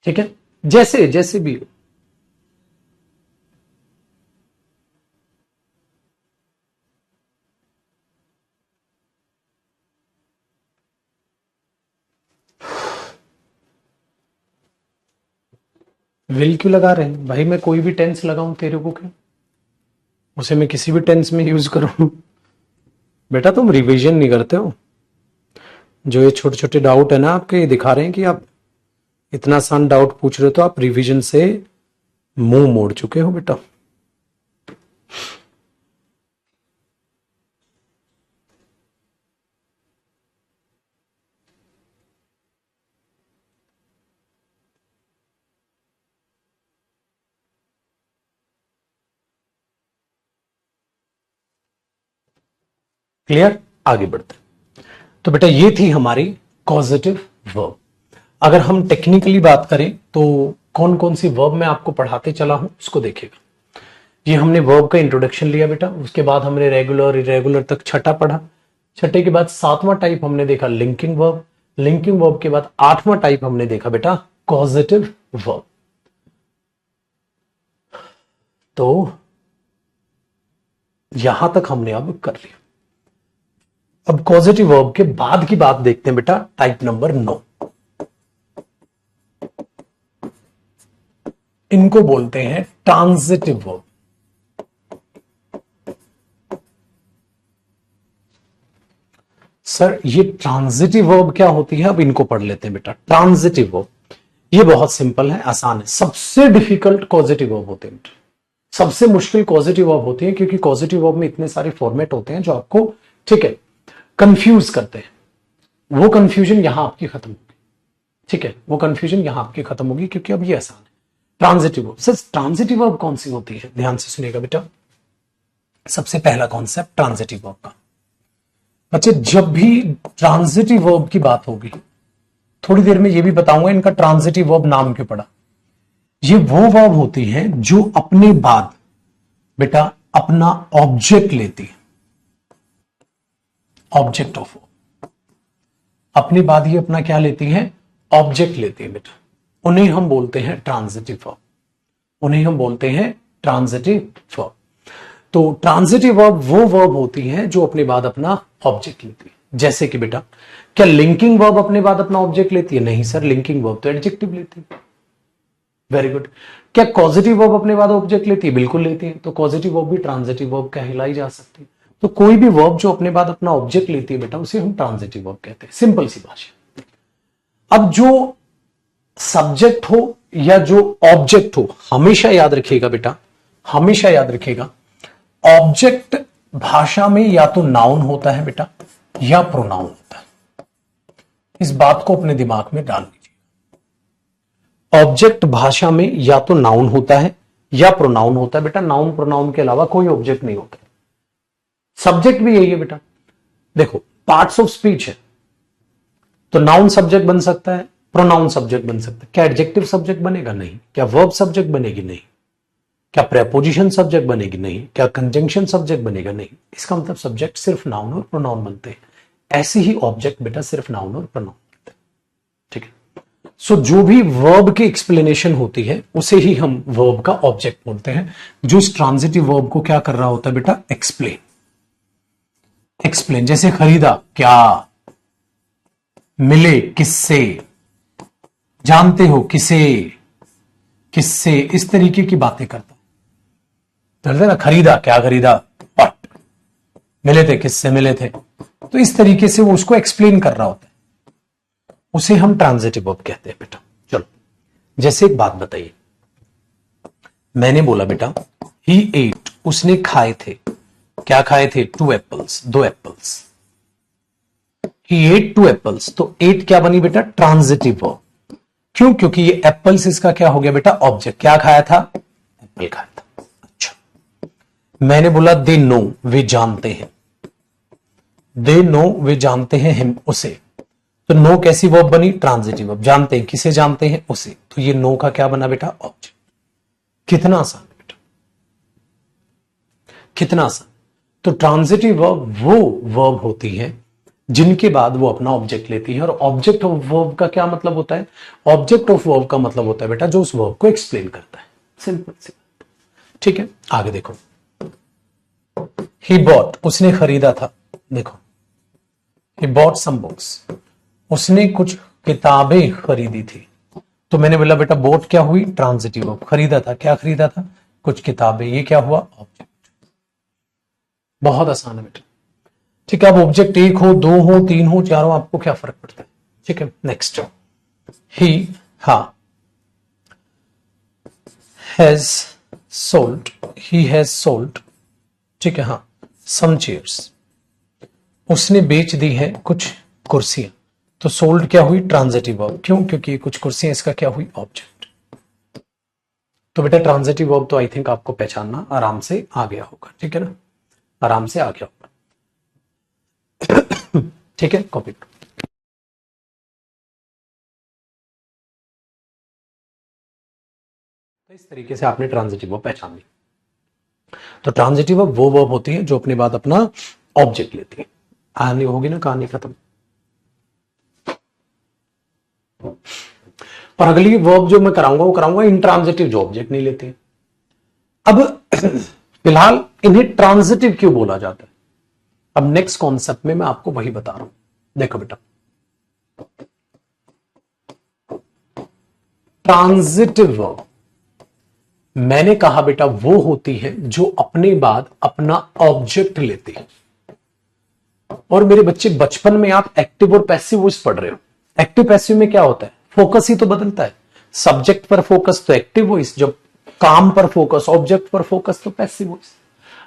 ठीक है, जैसे जैसे भी हो। विल क्यों लगा रहे हैं भाई? मैं कोई भी टेंस लगाऊं तेरे को क्या? उसे मैं किसी भी टेंस में यूज करूं? बेटा तुम रिवीजन नहीं करते हो। जो ये छोटे छोटे डाउट है ना आपके, ये दिखा रहे हैं कि आप इतना आसान डाउट पूछ रहे हो, तो आप रिवीजन से मुंह मोड़ चुके हो बेटा। क्लियर? आगे बढ़ते हैं। तो बेटा ये थी हमारी कॉजेटिव वर्ब। अगर हम टेक्निकली बात करें तो कौन कौन सी वर्ब मैं आपको पढ़ाते चला हूं उसको देखिएगा। ये हमने वर्ब का इंट्रोडक्शन लिया बेटा, उसके बाद हमने रेगुलर इरेगुलर तक छठा पढ़ा। छठे के बाद सातवां टाइप हमने देखा लिंकिंग वर्ब। लिंकिंग वर्ब के बाद आठवां टाइप हमने देखा बेटा कॉजेटिव वर्ब। तो यहां तक हमने अब कर लिया। अब कॉजेटिव वर्ब के बाद की बात देखते हैं बेटा, टाइप नंबर 9। इनको बोलते हैं ट्रांजिटिव वर्ब। सर ये ट्रांजिटिव वर्ब क्या होती है? अब इनको पढ़ लेते हैं बेटा। ट्रांजिटिव वर्ब ये बहुत सिंपल है, आसान है। सबसे डिफिकल्ट कॉजेटिव वर्ब होते हैं, सबसे मुश्किल कॉजेटिव वर्ब होती है, क्योंकि कॉजेटिव वर्ब में इतने सारे फॉर्मेट होते हैं जो आपको, ठीक है, कंफ्यूज करते हैं। वो कंफ्यूजन यहां आपकी खत्म होगी। ठीक है, वो कंफ्यूजन यहां आपकी खत्म होगी, क्योंकि अब ये आसान है। Transitive verb, sir transitive verb कौन सी होती है? ध्यान से सुनिएगा बेटा। सबसे पहला कॉन्सेप्ट ट्रांजिटिव वर्ब का। बच्चे जब भी ट्रांजिटिव वर्ब की बात होगी, थोड़ी देर में ये भी बताऊंगा इनका ट्रांजिटिव वर्ब नाम क्यों पड़ा। ये वो वर्ब होती है जो अपने बाद बेटा अपना ऑब्जेक्ट लेती है, ऑब्जेक्ट ऑफ वर्ब। अपने बाद ही अपना क्या लेती हैं, ऑब्जेक्ट लेती है बेटा, उन्हें हम बोलते हैं ट्रांजिटिव वर्ब, उन्हें हम बोलते हैं ट्रांजिटिव वर्ब। तो ट्रांजिटिव वर्ब वो वर्ब होती हैं जो अपने बाद अपना ऑब्जेक्ट लेती है। जैसे कि बेटा, क्या लिंकिंग वर्ब अपने बाद अपना ऑब्जेक्ट लेती है? नहीं सर, लिंकिंग वर्ब तो एडजेक्टिव लेती है। Very good. क्या कॉजेटिव वर्ब अपने बाद ऑब्जेक्ट लेती है? बिल्कुल लेती है। तो कॉजेटिव वर्ब भी ट्रांजिटिव वर्ब कहलाई जा सकती है। तो कोई भी वर्ब जो अपने बाद अपना ऑब्जेक्ट लेती है बेटा, उसे हम ट्रांजिटिव वर्ब कहते हैं। सिंपल सी भाषा। अब जो सब्जेक्ट हो या जो ऑब्जेक्ट हो, हमेशा याद रखिएगा बेटा, हमेशा याद रखिएगा, ऑब्जेक्ट भाषा में या तो नाउन होता है बेटा या प्रोनाउन होता है। इस बात को अपने दिमाग में डाल लीजिए। ऑब्जेक्ट भाषा में या तो नाउन होता है या प्रोनाउन होता है बेटा, नाउन प्रोनाउन के अलावा कोई ऑब्जेक्ट नहीं होता। सब्जेक्ट भी यही है बेटा। देखो, पार्ट्स ऑफ स्पीच है तो नाउन सब्जेक्ट बन सकता है, प्रोनाउन सब्जेक्ट बन सकता है। क्या एडजेक्टिव सब्जेक्ट बनेगा? नहीं। क्या वर्ब सब्जेक्ट बनेगी? नहीं। क्या प्रेपोजिशन सब्जेक्ट बनेगी? नहीं। क्या कंजंक्शन सब्जेक्ट बनेगा? नहीं। इसका मतलब सब्जेक्ट सिर्फ नाउन और प्रोनाउन बनते हैं। ऐसे ही ऑब्जेक्ट बेटा सिर्फ नाउन और प्रोनाउन बनते हैं। ठीक है। सो जो भी वर्ब की एक्सप्लेनेशन होती है उसे ही हम वर्ब का ऑब्जेक्ट बोलते हैं, जो इस ट्रांजिटिव वर्ब को क्या कर रहा होता है बेटा, एक्सप्लेन। एक्सप्लेन, जैसे खरीदा, क्या, मिले, किससे, जानते हो, किसे, किससे, इस तरीके की बातें करता चलते ना। खरीदा, क्या खरीदा, व्हाट, मिले थे, किससे मिले थे। तो इस तरीके से वो उसको एक्सप्लेन कर रहा होता है, उसे हम ट्रांजिटिव वर्ब कहते हैं बेटा। चलो, जैसे एक बात बताइए, मैंने बोला बेटा ही एट, उसने खाए थे। क्या खाए थे? 2 एप्पल्स, 2 एप्पल्स। ही एट 2 एप्पल्स, तो एट क्या बनी बेटा, ट्रांजिटिव वर्ब। क्यों? क्योंकि ये एप्पल्स इसका क्या हो गया बेटा, ऑब्जेक्ट। क्या खाया था? एप्पल खाया था। अच्छा, मैंने बोला दे नो, वे जानते हैं। दे नो, वे जानते हैं हिम, उसे। तो नो कैसी वर्ब बनी, ट्रांजिटिव वर्ब। जानते हैं, किसे जानते हैं? उसे। तो ये नो का क्या बना बेटा, ऑब्जेक्ट। कितना आसान है बेटा, कितना आसान। तो ट्रांजिटिव वर्ब वो वर्ब होती है जिनके बाद वो अपना ऑब्जेक्ट लेती है। और ऑब्जेक्ट ऑफ वर्ब का क्या मतलब होता है? ऑब्जेक्ट ऑफ वर्ब का मतलब होता है बेटा जो उस वर्ब को एक्सप्लेन करता है। सिंपल सी बात। ठीक है, आगे देखो। ही बॉट, उसने खरीदा था। देखो, ही बॉट सम बुक्स, उसने कुछ किताबें खरीदी थी। तो मैंने बोला बेटा बॉट क्या हुई, ट्रांजिटिव वर्ब। खरीदा था, क्या खरीदा था? कुछ किताबें। ये क्या हुआ, ऑब्जेक्ट। बहुत आसान है बेटा। ठीक है, अब ऑब्जेक्ट एक हो, दो हो, तीन हो, चार हो, आपको क्या फर्क पड़ता है? ठीक है, next. He has sold, he has sold, ठीक है, सम चेयर्स, उसने बेच दी है कुछ कुर्सियां। तो सोल्ड क्या हुई, ट्रांजिटिव वर्ब। क्यों? क्योंकि कुछ कुर्सियां इसका क्या हुई, ऑब्जेक्ट। तो बेटा ट्रांजिटिव वर्ब तो आई थिंक आपको पहचानना आराम से आ गया होगा। ठीक है ना, आराम से आ गया होगा। ठीक है, कॉपी करो। तो इस तरीके से आपने ट्रांजिटिव वर्ब पहचान ली। तो ट्रांजिटिव वर्ब वो वर्ब होती है जो अपने बाद अपना ऑब्जेक्ट लेती है। आनी होगी ना कहानी खत्म। पर अगली वर्ब जो मैं कराऊंगा वो कराऊंगा इंट्रांजिटिव, जो ऑब्जेक्ट नहीं लेती। अब फिलहाल इन्हें ट्रांजिटिव क्यों बोला जाता है, अब नेक्स्ट कॉन्सेप्ट में मैं आपको वही बता रहा हूं। देखो बेटा, ट्रांजिटिव वर्ब मैंने कहा बेटा वो होती है जो अपने बाद अपना ऑब्जेक्ट लेती है। और मेरे बच्चे, बचपन में आप एक्टिव और पैसिव वॉइस पढ़ रहे हो। एक्टिव पैसिव में क्या होता है, फोकस ही तो बदलता है। सब्जेक्ट पर फोकस तो एक्टिव वॉइस, जब काम पर फोकस, ऑब्जेक्ट पर फोकस तो पैसिव वॉइस।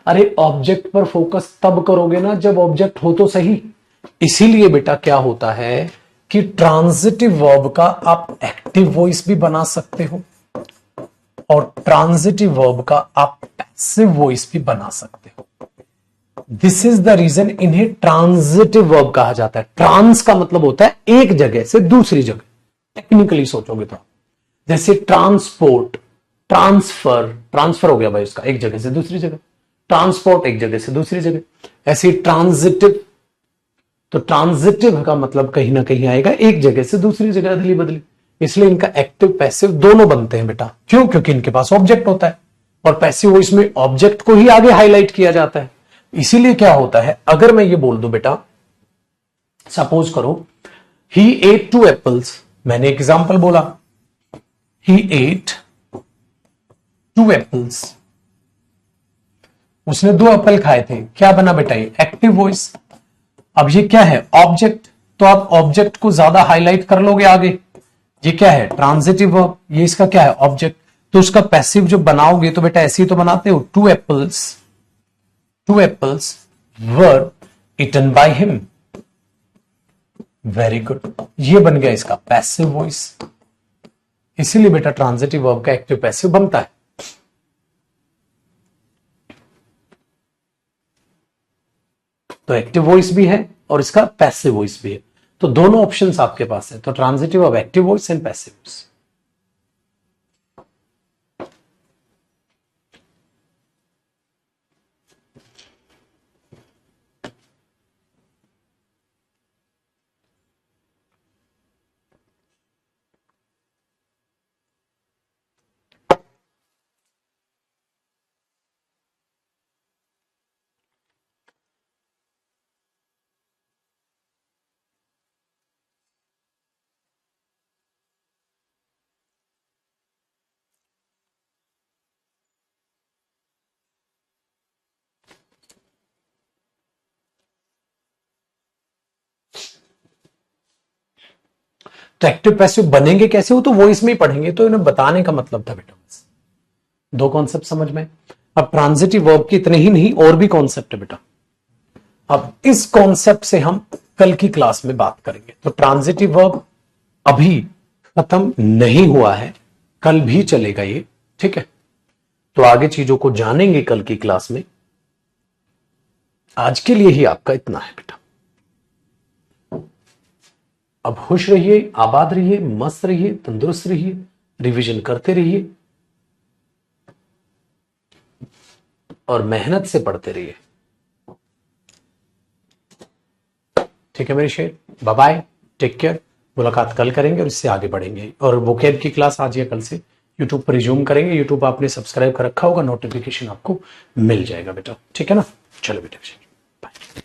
अरे ऑब्जेक्ट पर फोकस तब करोगे ना जब ऑब्जेक्ट हो तो सही। इसीलिए बेटा क्या होता है कि ट्रांजिटिव वर्ब का आप एक्टिव वॉइस भी बना सकते हो और ट्रांजिटिव वर्ब का आप पैसिव वॉइस भी बना सकते हो। दिस इज द रीजन इन्हें ट्रांजिटिव वर्ब कहा जाता है। ट्रांस का मतलब होता है एक जगह से दूसरी जगह। टेक्निकली सोचोगे तो जैसे ट्रांसपोर्ट, ट्रांसफर, ट्रांसफर हो गया भाई उसका एक जगह से दूसरी जगह, ट्रांसपोर्ट एक जगह से दूसरी जगह। ऐसे ट्रांजिटिव, तो ट्रांजिटिव का मतलब कहीं ना कहीं आएगा एक जगह से दूसरी जगह अदली बदली, इसलिए इनका एक्टिव पैसिव दोनों बनते हैं बेटा। क्यों? क्योंकि इनके पास ऑब्जेक्ट होता है और पैसिव वॉइस में ऑब्जेक्ट को ही आगे हाईलाइट किया जाता है। इसीलिए क्या होता है, अगर मैं ये बोल दूं बेटा, सपोज करो ही एट 2 एप्पल्स, मैंने एग्जांपल बोला, ही एट 2 एप्पल्स, उसने 2 एप्पल खाए थे, क्या बना बेटा? ये एक्टिव वॉइस। अब ये क्या है? ऑब्जेक्ट, तो आप ऑब्जेक्ट को ज्यादा हाईलाइट कर लोगे आगे। ये क्या है? ट्रांजिटिव वर्ब, ये इसका क्या है? ऑब्जेक्ट। तो उसका पैसिव जो बनाओगे तो बेटा ऐसे ही तो बनाते हो, 2 apples were eaten by him. Very good, ये बन गया इसका पैसिव वॉइस। इसीलिए बेटा ट्रांजिटिव वर्ब का एक्टिव पैसिव बनता है। तो एक्टिव वॉइस भी है और इसका पैसिव वॉइस भी है, तो दोनों ऑप्शंस आपके पास है। तो transitive verb, active voice and passive voice. तो एक्टिव पैसिव बनेंगे कैसे? वो तो वॉइस में ही पढ़ेंगे, तो इन्हें बताने का मतलब था बेटा। बस 2 कॉन्सेप्ट समझ में। अब ट्रांजिटिव वर्ब के इतने ही नहीं, और भी कॉन्सेप्ट है बेटा। अब इस कॉन्सेप्ट से हम कल की क्लास में बात करेंगे। तो ट्रांजिटिव वर्ब अभी खत्म नहीं हुआ है, कल भी चलेगा ये, ठीक है। तो आगे चीजों को जानेंगे कल की क्लास में। आज के लिए ही आपका इतना है बेटा। अब खुश रहिए, आबाद रहिए, मस्त रहिए, तंदुरुस्त रहिए, रिवीजन करते रहिए और मेहनत से पढ़ते रहिए। ठीक है मेरे शेर, बाय बाय, टेक केयर। मुलाकात कल करेंगे और इससे आगे बढ़ेंगे। और वोकैब की क्लास आज या कल से यूट्यूब पर रिज्यूम करेंगे। यूट्यूब आपने सब्सक्राइब कर रखा होगा, नोटिफिकेशन आपको मिल जाएगा बेटा, ठीक है ना। चलो बेटा, बाय।